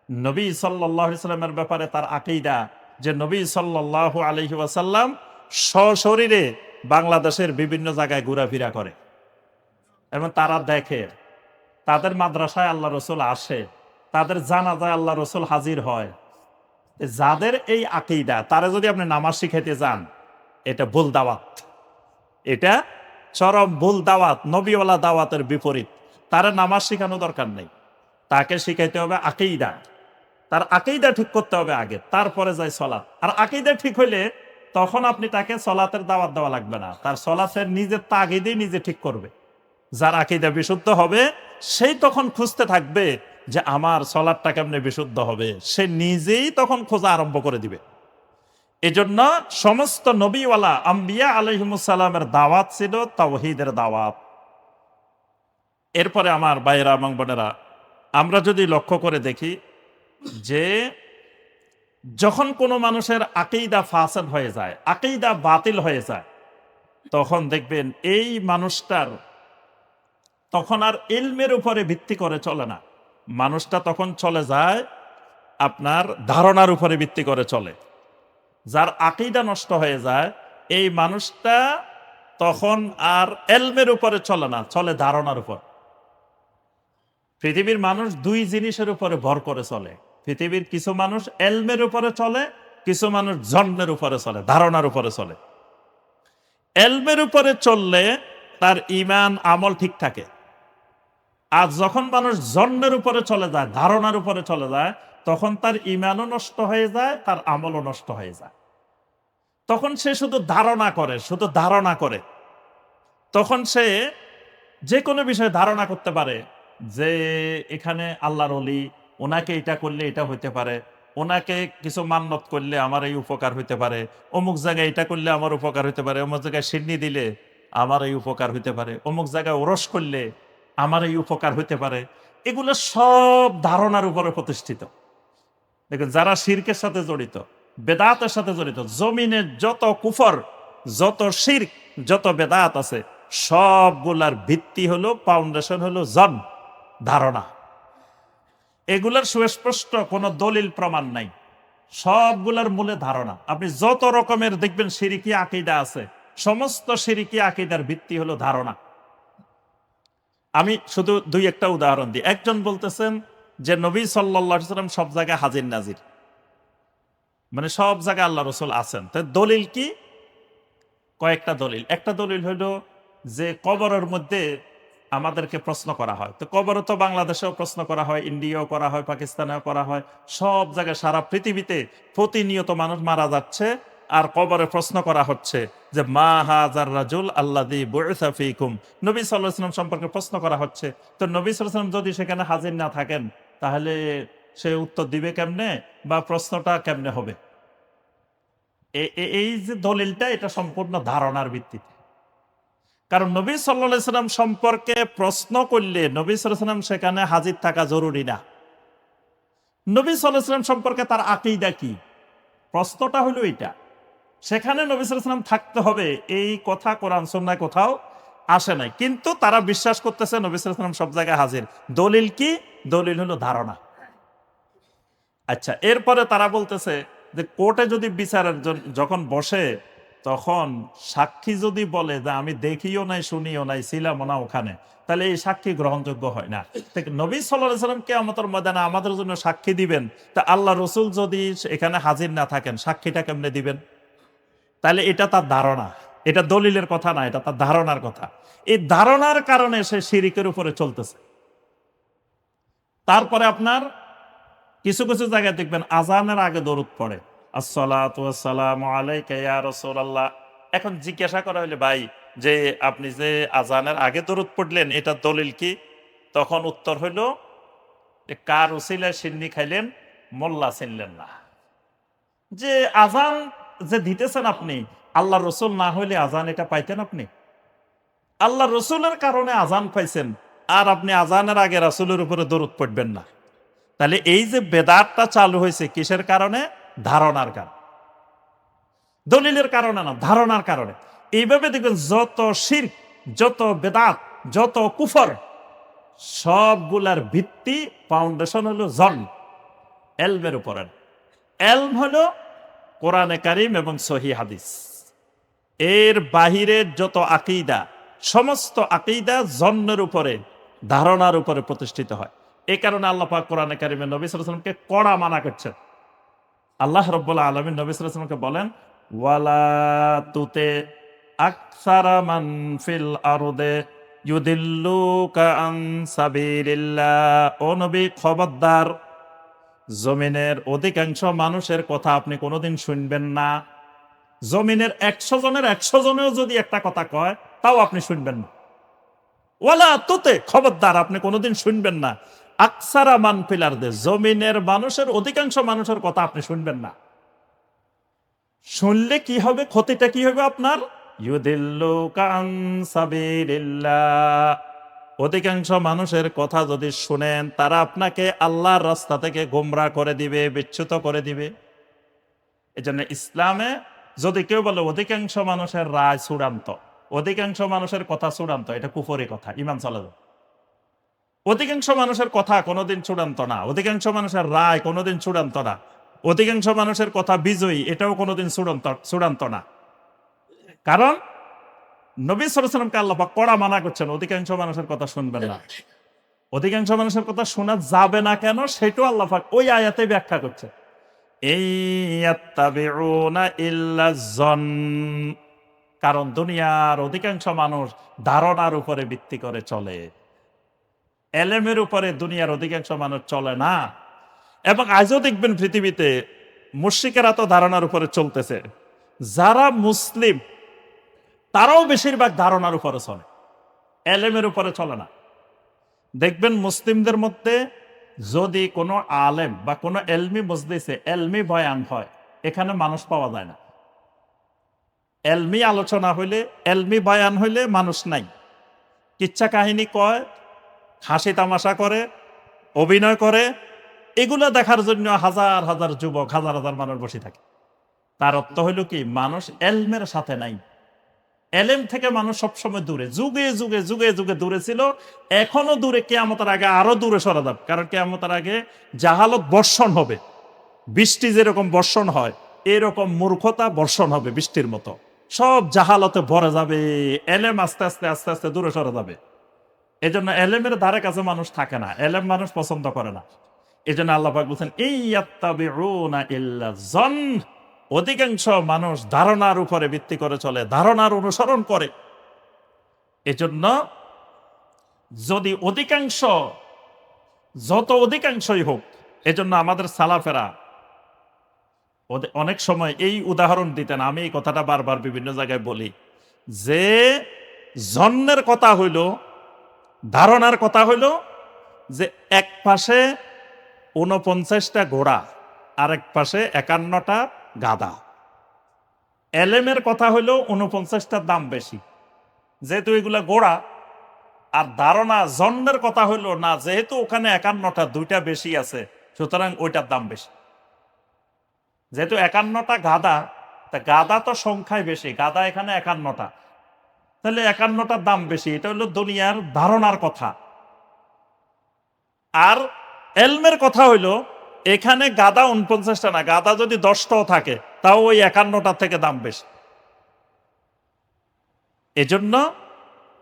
নবী সাল্লাল্লাহু আলাইহি সাল্লামের ব্যাপারে তার আকীদা যে নবী সাল্লাল্লাহু আলাইহি ওয়াসাল্লাম সশরীরে বাংলাদেশের বিভিন্ন জায়গায় ঘোরাফেরা করে এবং তারা দেখে, তাদের মাদ্রাসায় আল্লাহ রসুল আসে, তাদের জানাজায় আল্লাহ রসুল হাজির হয়। যাদের এই আকীদা, তারা যদি আপনি নামাজ শিখাইতে যান, এটা ভুল দাওয়াত, এটা চরম ভুল দাওয়াত, নবীওয়ালা দাওয়াতের বিপরীত। তারা নামাজ শিখানো দরকার নেই, তাকে শিখাইতে হবে আকীদা। তার আকীদা ঠিক করতে হবে আগে, তারপরে যায় সলাত। আর আকীদা ঠিক হইলে তখন আপনি তাকে সলাতের দাওয়াত দেওয়া লাগবে না, তার সলাতের নিজের তাগিদেই নিজে ঠিক করবে। যার আকীদা বিশুদ্ধ হবে সেই তখন খুঁজতে থাকবে যে আমার সলাতটা কেমনে বিশুদ্ধ হবে, সে নিজেই তখন খোঁজা আরম্ভ করে দিবে। এজন্য সমস্ত নবীওয়ালা আম্বিয়া আলাইহিমুস সালামের দাওয়াত ছিল তাওহীদের দাওয়াত। এরপরে আমার ভাইয়েরা এবং বোনেরা, আমরা যদি লক্ষ্য করে দেখি যে যখন কোনো মানুষের আকীদা ফাসাদ হয়ে যায়, আকীদা বাতিল হয়ে যায়, তখন দেখবেন এই মানুষটার তখন আর ইলমের উপরে ভিত্তি করে চলে না। মানুষটা তখন চলে যায় আপনার ধারণার উপরে ভিত্তি করে চলে। যার আকীদা নষ্ট হয়ে যায়, এই মানুষটা তখন আর ইলমের উপরে চলে না, চলে ধারণার উপর। পৃথিবীর মানুষ দুই জিনিসের উপরে ভর করে চলে। পৃথিবীর কিছু মানুষ ইলমের উপরে চলে, কিছু মানুষ জন্মের উপরে চলে, ধারণার উপরে চলে। ইলমের উপরে চললে তার ঈমান আমল ঠিক থাকে। আর যখন মানুষ জন্মের উপরে চলে যায়, ধারণার উপরে চলে যায়, তখন তার ঈমানও নষ্ট হয়ে যায়, তার আমলও নষ্ট হয়ে যায়। তখন সে শুধু ধারণা করে, শুধু ধারণা করে। তখন সে যে কোনো বিষয়ে ধারণা করতে পারে যে এখানে আল্লাহর ওলি, ওনাকে এটা করলে এটা হইতে পারে, ওনাকে কিছু মান্নত করলে আমার এই উপকার হইতে পারে, অমুক জায়গায় এটা করলে আমার উপকার হইতে পারে, অমুক জায়গায় সিন্নি দিলে আমার এই উপকার হইতে পারে, অমুক জায়গায় ওরস করলে আমার এই উপকার হইতে পারে। এগুলো সব ধারণার উপরে প্রতিষ্ঠিত। দেখুন, যারা শিরকের সাথে জড়িত, বেদাতের সাথে জড়িত, জমিনের যত কুফর, যত শিরক, যত বেদাত আছে, সবগুলার ভিত্তি হলো, ফাউন্ডেশন হলো ধারণা। এগুলার সুস্পষ্ট কোনো দলিল প্রমাণ নাই, সবগুলার মূলে ধারণা। আপনি যত রকমের দেখবেন শিরকি আকীদা আছে, সমস্ত শিরকি আকীদার ভিত্তি হলো ধারণা। আমি শুধু দুই একটা উদাহরণ দিই। একজন বলতেছেন যে নবী সাল্লাল্লাহু আলাইহি ওয়াসাল্লাম সব জায়গায় হাজির নাজির, মানে সব জায়গায় আল্লাহ রাসূল আছেন। তো দলিল কি? কয়েকটা দলিল। একটা দলিল হলো যে কবরের মধ্যে আমাদেরকে প্রশ্ন করা হয়। তো কবরে তো বাংলাদেশেও প্রশ্ন করা হয়, ইন্ডিয়াও করা হয়, পাকিস্তানেও করা হয়, সব জায়গায় সারা পৃথিবীতে প্রতিনিয়ত মানুষ মারা যাচ্ছে আর কবরে প্রশ্ন করা হচ্ছে যে মা হাযার রাজুল আল্লাযী বুইসা ফীকুম। নবী সাল্লাল্লাহু আলাইহি ওয়াসাল্লাম সম্পর্কে প্রশ্ন করা হচ্ছে। তো নবী সাল্লাল্লাহু আলাইহি ওয়াসাল্লাম যদি সেখানে হাজির না থাকেন, তাহলে সে উত্তর দিবে কেমনে বা প্রশ্নটা কেমনে হবে? এই যে দলিলটা, এটা সম্পূর্ণ ধারণার ভিত্তিতে। কারণ নবী সাল্লাল্লাহু আলাইহি সাল্লাম সম্পর্কে প্রশ্ন করলে নবী সাল্লাল্লাহু আলাইহি সাল্লাম সেখানে হাজির থাকা জরুরি না। নবী সাল্লাল্লাহু আলাইহি সাল্লাম সম্পর্কে তার আকীদা কি, প্রশ্নটা হলো এটা। সেখানে নবী সাল্লাল্লাহু আলাইহি সাল্লাম থাকতে হবে, এই কথা কোরআন সুন্নাহয় কোথাও আসে নাই। কিন্তু তারা বিশ্বাস করতেছে নবী সাল্লাল্লাহু আলাইহি সাল্লাম সব জায়গায় হাজির। দলিল কি? দলিল হলো ধারণা। আচ্ছা, এরপরে তারা বলতেছে যে কোর্টে যদি বিচারের যখন বসে, তখন সাক্ষী যদি বলে যে আমি দেখিও নাই, শুনিও নাই, ছিলামও না ওখানে, তাহলে এই সাক্ষী গ্রহণযোগ্য হয় না। নবী সাল্লাল্লাহু আলাইহি ওয়াসাল্লাম কিয়ামতের ময়দানে আমাদের জন্য সাক্ষী দিবেন, তা আল্লাহ রসুল যদি এখানে হাজির না থাকেন, সাক্ষীটা কেমনে দিবেন? তাহলে এটা তার ধারণা, এটা দলিলের কথা না, এটা তার ধারণার কথা। এই ধারণার কারণে সে শিরিকের উপরে চলতেছে। তারপরে আপনার কিছু কিছু জায়গায় দেখবেন আজানের আগে দরুদ পড়ে, আসসালাতু ওয়াসসালামু আলাইকা ইয়া রাসূলুল্লাহ। এখন জিজ্ঞাসা করা হইলে, ভাই যে আপনি যে আজানের আগে দরুদ পড়লেন, এটা দলিল কি? তখন উত্তর হইল, কার উসিলায় সিন্নি খাইলেন, মোল্লা চিনলেন না। যে আজান যে দিতেছেন আপনি, আল্লাহ রসুল না হইলে আজান এটা পাইতেন আপনি? আল্লাহ রসুলের কারণে আজান পাইছেন, আর আপনি আজানের আগে রাসূলের উপরে দরুদ পড়বেন না। তাহলে এই যে বেদাতটা চালু হয়েছে কিসের কারণে? ধারণার কারণে, দলিলের কারণে না, ধারণার কারণে। এইভাবে দেখবেন যত শিরক, যত বেদাত, যত কুফর, সবগুলার ভিত্তি, ফাউন্ডেশন হলো এলমের উপরে। এলম হলো কোরআনে কারিম এবং সহিহ হাদিস। এর বাহিরের যত আকীদা, সমস্ত আকীদা জন্মের উপরে, ধারণার উপরে প্রতিষ্ঠিত হয়। এই কারণে আল্লাহ পাক কোরআনে কারিমে নবী সাল্লাল্লাহু আলাইহি ওয়াসাল্লামকে কড়া মানা করছেন। আল্লাহ রাব্বুল আলামিন নবী সাল্লাল্লাহু আলাইহি ওয়াসাল্লামকে বলেন, ওয়ালা তুতে আকসারা মান ফিল আরদে ইউদিল্লুকা আন সাবিলিল্লাহ। ও নবী, খবরদার, জমিনের অধিকাংশ মানুষের কথা আপনি কোনোদিন শুনবেন না। জমিনের 100 জনের 100 জনেও যদি একটা কথা কয়, তাও আপনি শুনবেন না। ওয়ালা তুতে, খবরদার, আপনি কোনোদিন শুনবেন না আকসারা মান ফিল আরদে, জমিনের মানুষের অধিকাংশ মানুষের কথা আপনি শুনবেন না। শুনলে কি হবে? ক্ষতিটা কি হবে আপনার? ইউদিল্লুকা আন সাবিলিল্লাহ। অধিকাংশ মানুষের কথা যদি শুনেন, তারা আপনাকে আল্লাহর রাস্তা থেকে গোমরা করে দিবে, বিচ্যুত করে দিবে। এই জন্য ইসলামে যদি কেউ বলে অধিকাংশ মানুষের রায় চূড়ান্ত, অধিকাংশ মানুষের কথা চূড়ান্ত, এটা কুফরি কথা, ইমান চলে যাবে। অধিকাংশ মানুষের কথা কোনোদিন চূড়ান্ত না, অধিকাংশ মানুষের রায় কোনোদিন চূড়ান্ত না, অধিকাংশ মানুষের কথা বিজয়ী, এটাও কোনোদিন চূড়ান্ত না। কারণ নবী সাল্লাল্লাহু আলাইহি ওয়াসাল্লামকে আল্লাহ পাক কড়া মানা করছেন অধিকাংশ মানুষের কথা শুনবেন না। অধিকাংশ মানুষের কথা শোনা যাবে না কেন, সেটাও আল্লাহ পাক ওই আয়াতে ব্যাখ্যা করছে। ইয়াত্তাবিউনা ইল্লা যন, কারণ দুনিয়ার অধিকাংশ মানুষ ধারণার উপরে ভিত্তি করে চলে, এলেমের উপরে দুনিয়ার অধিকাংশ মানুষ চলে না। এবং আজও দেখবেন পৃথিবীতে মুশরিকেরা তো ধারণার উপরে চলতেছে, যারা মুসলিম তারাও বেশিরভাগ ধারণার উপরে চলে, এলেমের উপরে চলে না। দেখবেন মুসলিমদের মধ্যে যদি কোনো আলেম বা কোনো এলমি মজলিসে এলমি বয়ান হয়, এখানে মানুষ পাওয়া যায় না। এলমি আলোচনা হইলে, এলমি বয়ান হইলে মানুষ নাই। কিচ্ছা কাহিনী কয়, হাসি তামাশা করে, অভিনয় করে, এগুলো দেখার জন্য হাজার হাজার যুবক, হাজার হাজার মানুষ বসে থাকে। তার অর্থ হইল কি, মানুষ এলমের সাথে নাই। এলেম থেকে মানুষ সবসময় দূরে, যুগে যুগে যুগে যুগে দূরে ছিল, এখনো দূরে, কিয়ামতের আগে আরো দূরে সরে যাবে। কারণ কিয়ামতের আগে জাহালত বর্ষণ হবে, বৃষ্টি যেরকম বর্ষণ হয় এরকম মূর্খতা বর্ষণ হবে বৃষ্টির মতো, সব জাহালতে ভরে যাবে, এলেম আস্তে আস্তে আস্তে আস্তে দূরে সরে যাবে। এই জন্য এলেমের ধারে কাছে মানুষ থাকে না, এলেম মানুষ পছন্দ করে না। এই জন্য আল্লাহ পাক বলছেন ইয়াত্তাবিউনা ইল্লা যন, অধিকাংশ মানুষ ধারণার উপরে ভিত্তি করে চলে, ধারণার অনুসরণ করে। এজন্য যদি অধিকাংশ, যত অধিকাংশই হোক, এজন্য আমাদের সালাফেরা অনেক সময় এই উদাহরণ দিতেন, আমি এই কথাটা বারবার বিভিন্ন জায়গায় বলি, যে জন্মের কথা হইল, ধারণার কথা হইল যে এক পাশে 49টা ঘোড়া, আরেক পাশে 51টা গাধা। এলেমের কথা হইলো 49টার দাম বেশি, যেহেতু এগুলা ঘোড়া। আর ধারণা জন্মের কথা হইলো না, যেহেতু ওখানে 51টা, 2টা বেশি আছে, সুতরাং ওইটার দাম বেশি। যেহেতু 51টা গাধা, তা গাধা তো সংখ্যায় বেশি, গাধা এখানে 51টা, তাহলে 51টার দাম বেশি। এটা হলো দুনিয়ার ধারণার কথা। আর এলমের কথা হইলো এখানে গাধা 49টা না, গাধা যদি 10টাও থাকে তাও ওই 51টার থেকে দাম বেশি। এজন্য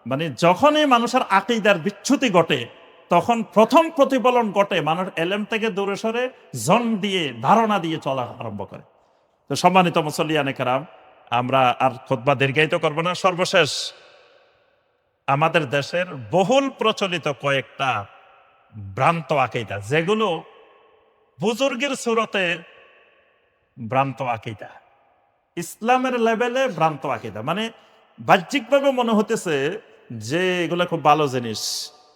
মানে যখনই মানুষের আকীদার বিচ্যুতি ঘটে, তখন প্রথম প্রতিফলন ঘটে মানুষ এলেম থেকে দূরে সরে জন দিয়ে, ধারণা দিয়ে চলা আরম্ভ করে। তো সম্মানিত মুসল্লিয়ানে কেরাম, আমরা আর খুতবা দীর্ঘায়িত করব না। সর্বশেষ আমাদের দেশের বহুল প্রচলিত কয়েকটা ভ্রান্ত আকীদা, যেগুলো বুজুর্গের সুরতে ভ্রান্ত আকীদা, ইসলামের লেভেলে ভ্রান্ত আকীদা। মানে বাহ্যিকভাবে মনে হতেছে যে এগুলো খুব ভালো জিনিস,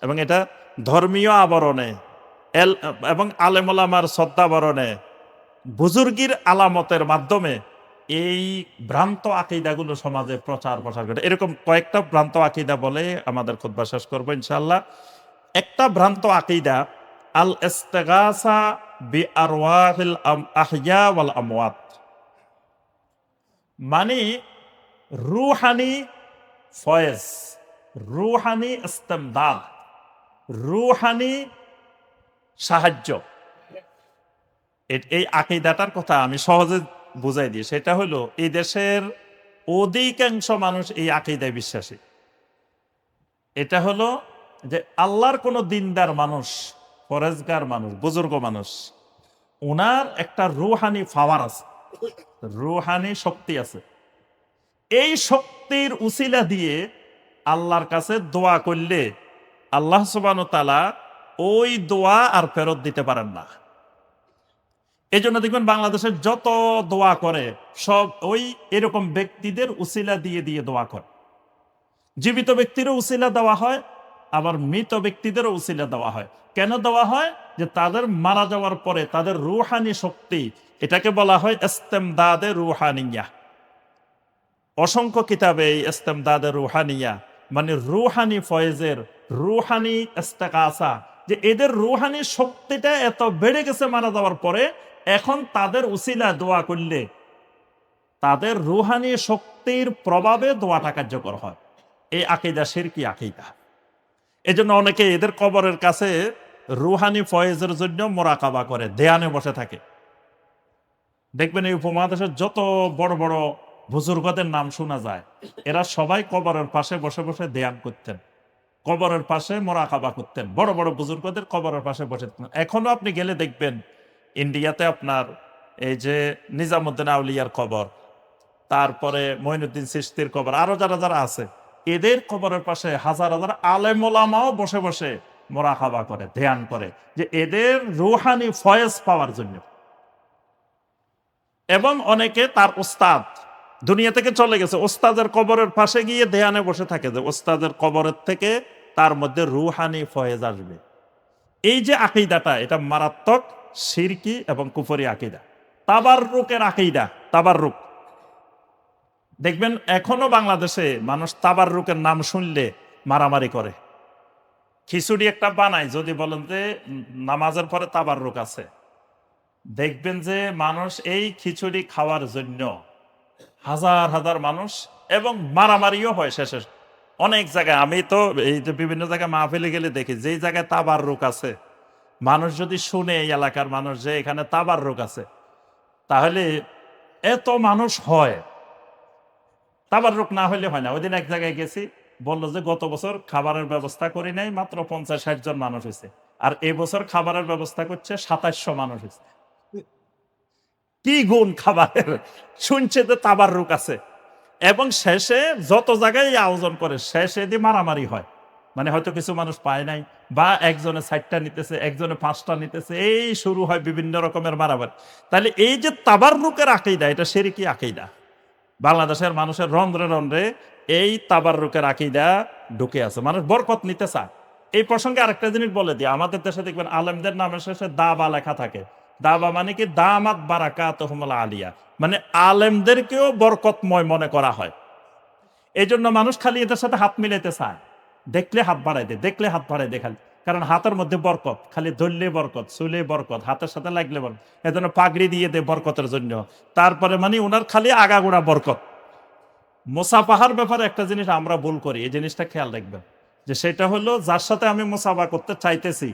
এবং এটা ধর্মীয় আবরণে এবং আলেম ওলামার শ্রদ্ধাবরণে বুজুর্গির আলামতের মাধ্যমে এই ভ্রান্ত আকীদাগুলো সমাজে প্রচার প্রসার করে। এরকম কয়েকটা ভ্রান্ত আকীদা বলে আমাদের খুতবা শেষ করবো ইনশাআল্লাহ। একটা ভ্রান্ত আকীদা আল ইস্তিগাসা বি আরওয়াহিল আহইয়া ওয়াল আমওয়াত, মানে রুহানি ফয়েজ, রুহানি ইস্তেমদাদ, রুহানি সাহায্য। এই আকীদাটার কথা আমি সহজে বুঝাই দিই। সেটা হলো এই দেশের অধিকাংশ মানুষ এই আকীদায় বিশ্বাসী। এটা হলো যে আল্লাহর কোন দিনদার মানুষ, পরেজগার মানুষ, বুজুর্গ মানুষ, ওনার একটা রুহানি পাওয়ার আছে, রুহানি শক্তি আছে। এই শক্তির উসিলা দিয়ে আল্লাহর কাছে দোয়া করলে আল্লাহ সুবহানাহু ওয়া তাআলা ওই দোয়া আর ফেরত দিতে পারেন না। এই জন্য দেখবেন বাংলাদেশের যত দোয়া করে সব ওই এরকম ব্যক্তিদের উসিলা দিয়ে দিয়ে দোয়া করে। জীবিত ব্যক্তিরও উসিলা দেওয়া হয়, আবার মৃত ব্যক্তিদেরও উসিলা দেওয়া হয়। কেন দেওয়া হয়? যে তাদের মারা যাওয়ার পরে তাদের রুহানি শক্তি, এটাকে বলা হয় ইস্তেমদাদে রুহানিয়া। অসংখ্য কিতাবে এই ইস্তেমদাদে রুহানিয়া মানে রুহানি ফয়েজের, রুহানি ইস্তেগাসা, যে এদের রুহানি শক্তিটা এত বেড়ে গেছে মারা যাওয়ার পরে, এখন তাদের উসিলা দোয়া করলে তাদের রুহানি শক্তির প্রভাবে দোয়াটা কার্যকর হয়। এই আকীদা শিরকি আকীদা। এজন্য অনেকে এদের কবরের কাছে রুহানি ফয়েজের জন্য মোরাকাবা করে, ধ্যানে বসে থাকে। দেখবেন এই উপমহাদেশের যত বড় বড় বুজুর্গদের নাম শোনা যায়, এরা সবাই কবরের পাশে বসে বসে ধ্যান করতেন, কবরের পাশে মোরাকাবা করতেন। বড় বড় বুজুর্গদের কবরের পাশে বসে থাকতেন। এখনো আপনি গেলে দেখবেন ইন্ডিয়াতে আপনার এই যে নিজামুদ্দিন আউলিয়ার কবর, তারপরে মঈনুদ্দিন চিশতির কবর, আরো যারা যারা আছে, এদের কবরের পাশে হাজার হাজার আলেম ওলামাও বসে বসে মোরাকাবা করে, ধ্যান করে, যে এদের রুহানি ফয়েজ পাওয়ার জন্য। এবং অনেকে তার ওস্তাদ দুনিয়া থেকে চলে গেছে, ওস্তাদের কবরের পাশে গিয়ে ধ্যানে বসে থাকে যে ওস্তাদের কবরের থেকে তার মধ্যে রুহানি ফয়েজ আসবে। এই যে আকীদাটা, এটা মারাত্মক শিরকি এবং কুফরি আকীদা। তাবাররুকের আকীদা, তাবাররুক। দেখবেন এখনো বাংলাদেশে মানুষ তাবাররুকের নাম শুনলে মারামারি করে। খিচুড়ি একটা বানায়, যদি বলেন যে নামাজের পরে তাবাররুক আছে, দেখবেন যে মানুষ এই খিচুড়ি খাওয়ার জন্য হাজার হাজার মানুষ, এবং মারামারিও হয় শেষে অনেক জায়গায়। আমি তো এই যে বিভিন্ন জায়গায় মাহফিলে গেলে দেখি, যেই জায়গায় তাবাররুক আছে, মানুষ যদি শুনে এই এলাকার মানুষ যে এখানে তাবাররুক আছে, তাহলে এত মানুষ হয়। তাবাররুক না হইলে হয় না। ওই দিন এক জায়গায় গেছি, বললো যে গত বছর খাবারের ব্যবস্থা করি নাই, মাত্র 50-60 জন মানুষ হয়েছে, আর এই বছর খাবারের ব্যবস্থা করছে 2700 মানুষ হয়েছে। কি গুণ খাবারের! শুনছে যে তাবাররুক আছে, এবং শেষে যত জায়গায় আয়োজন করে শেষে দিয়ে মারামারি হয়। মানে হয়তো কিছু মানুষ পায় নাই, বা একজনে 60টা নিতেছে, একজনে 5টা নিতেছে, এই শুরু হয় বিভিন্ন রকমের মারামারি। তাহলে এই যে তাবাররুকের আকীদা, এটা শিরকি আকীদা। বাংলাদেশের মানুষের রন্ধ্রে রন্ধ্রে এই তাবাররুকের আকীদা ঢুকে আছে। মানুষ বরকত নিতে চায়। এই প্রসঙ্গে আরেকটা জিনিস বলে দিই, আমাদের দেশে দেখবেন আলেমদের নামের শেষে দাবা লেখা থাকে। দাবা মানে কি? দামাত বারাকাতুহুমুল আলিয়া, মানে আলেমদেরকেও বরকতময় মনে করা হয়। এই জন্য মানুষ খালি এদের সাথে হাত মিলাইতে চায়, দেখলে হাত বাড়াই দেয়, দেখলে হাত বাড়াই দেয় খালি। কারণ হাতের মধ্যে বরকত, খালি ধরলে বরকত, চুলে বরকত, হাতের সাথে লাগলে বরকত। এজন্য পাগড়ি দিয়ে দেয় বরকতের জন্য। তারপরে মানে উনার খালি আগাগোড়া বরকত। মুসাফাহার ব্যাপারে একটা জিনিস আমরা ভুল করি, এই জিনিসটা খেয়াল রাখবেন, যে সেটা হলো যার সাথে আমি মুসাফা করতে চাইতেছি,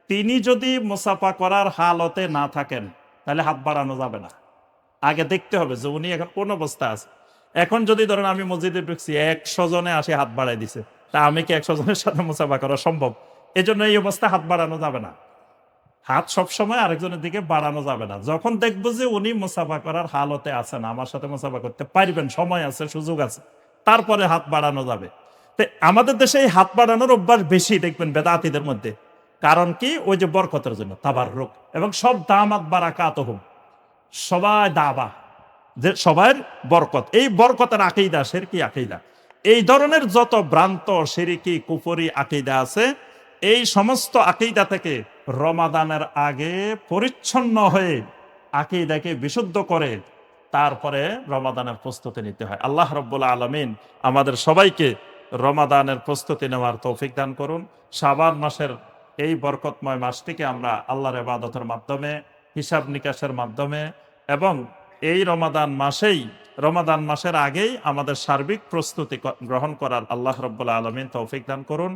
তিনি যদি মুসাফা করার হালতে না থাকেন, তাহলে হাত বাড়ানো যাবে না। আগে দেখতে হবে যে উনি এখন কোন অবস্থা আছে। এখন যদি ধরেন আমি মসজিদে ঢুকছি, 100 জনে আসে হাত বাড়াই দিছে, তা আমি কি 100 জনের সাথে মুসাফা করা সম্ভব? এজন্য এই অবস্থা হাত বাড়ানো যাবে না। হাত সবসময় আরেকজনের দিকে বাড়ানো যাবে না। যখন দেখবো যে উনি মুসাফা করার হালতে আছেন, আমার সাথে মুসাফা করতে পারবেন, সময় আছে, সুযোগ আছে, তারপরে হাত বাড়ানো যাবে। তো আমাদের দেশে এই হাত বাড়ানোর অভ্যাস বেশি দেখবেন বেদাতীদের মধ্যে। কারণ কি? ওই যে বরকতের জন্য, তাবাররুক। এবং সব দামাত বারাকাতুহুম, সবাই দাবা, যে সবার বরকত। এই বরকতের আকীদা শিরকি আকীদা। এই ধরনের যত ভ্রান্ত শিরকি কুফরি আকীদা আছে, এই সমস্ত আকীদা থেকে রমাদানের আগে পরিচ্ছন্ন হয়ে আকীদাকে বিশুদ্ধ করে তারপরে রমাদানের প্রস্তুতি নিতে হয়। আল্লাহ রাব্বুল আলামিন আমাদের সবাইকে রমাদানের প্রস্তুতি নেওয়ার তৌফিক দান করুন। শাবান মাসের এই বরকতময় মাসটিকে আমরা আল্লাহর ইবাদতের মাধ্যমে, হিসাব নিকাশের মাধ্যমে, এবং এই রমাদান মাসের আগেই আমাদের সার্বিক প্রস্তুতি গ্রহণ করার আল্লাহ রাব্বুল আলামিন তৌফিক দান করুন।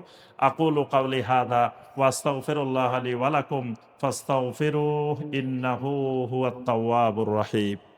আকুলু কাওলি হাযা ওয়া আস্তাগফিরুল্লাহ লি ওয়া লাকুম ফাস্তাগফিরুহু ইন্নাহু হুয়াত তাওয়াবুর রহিম।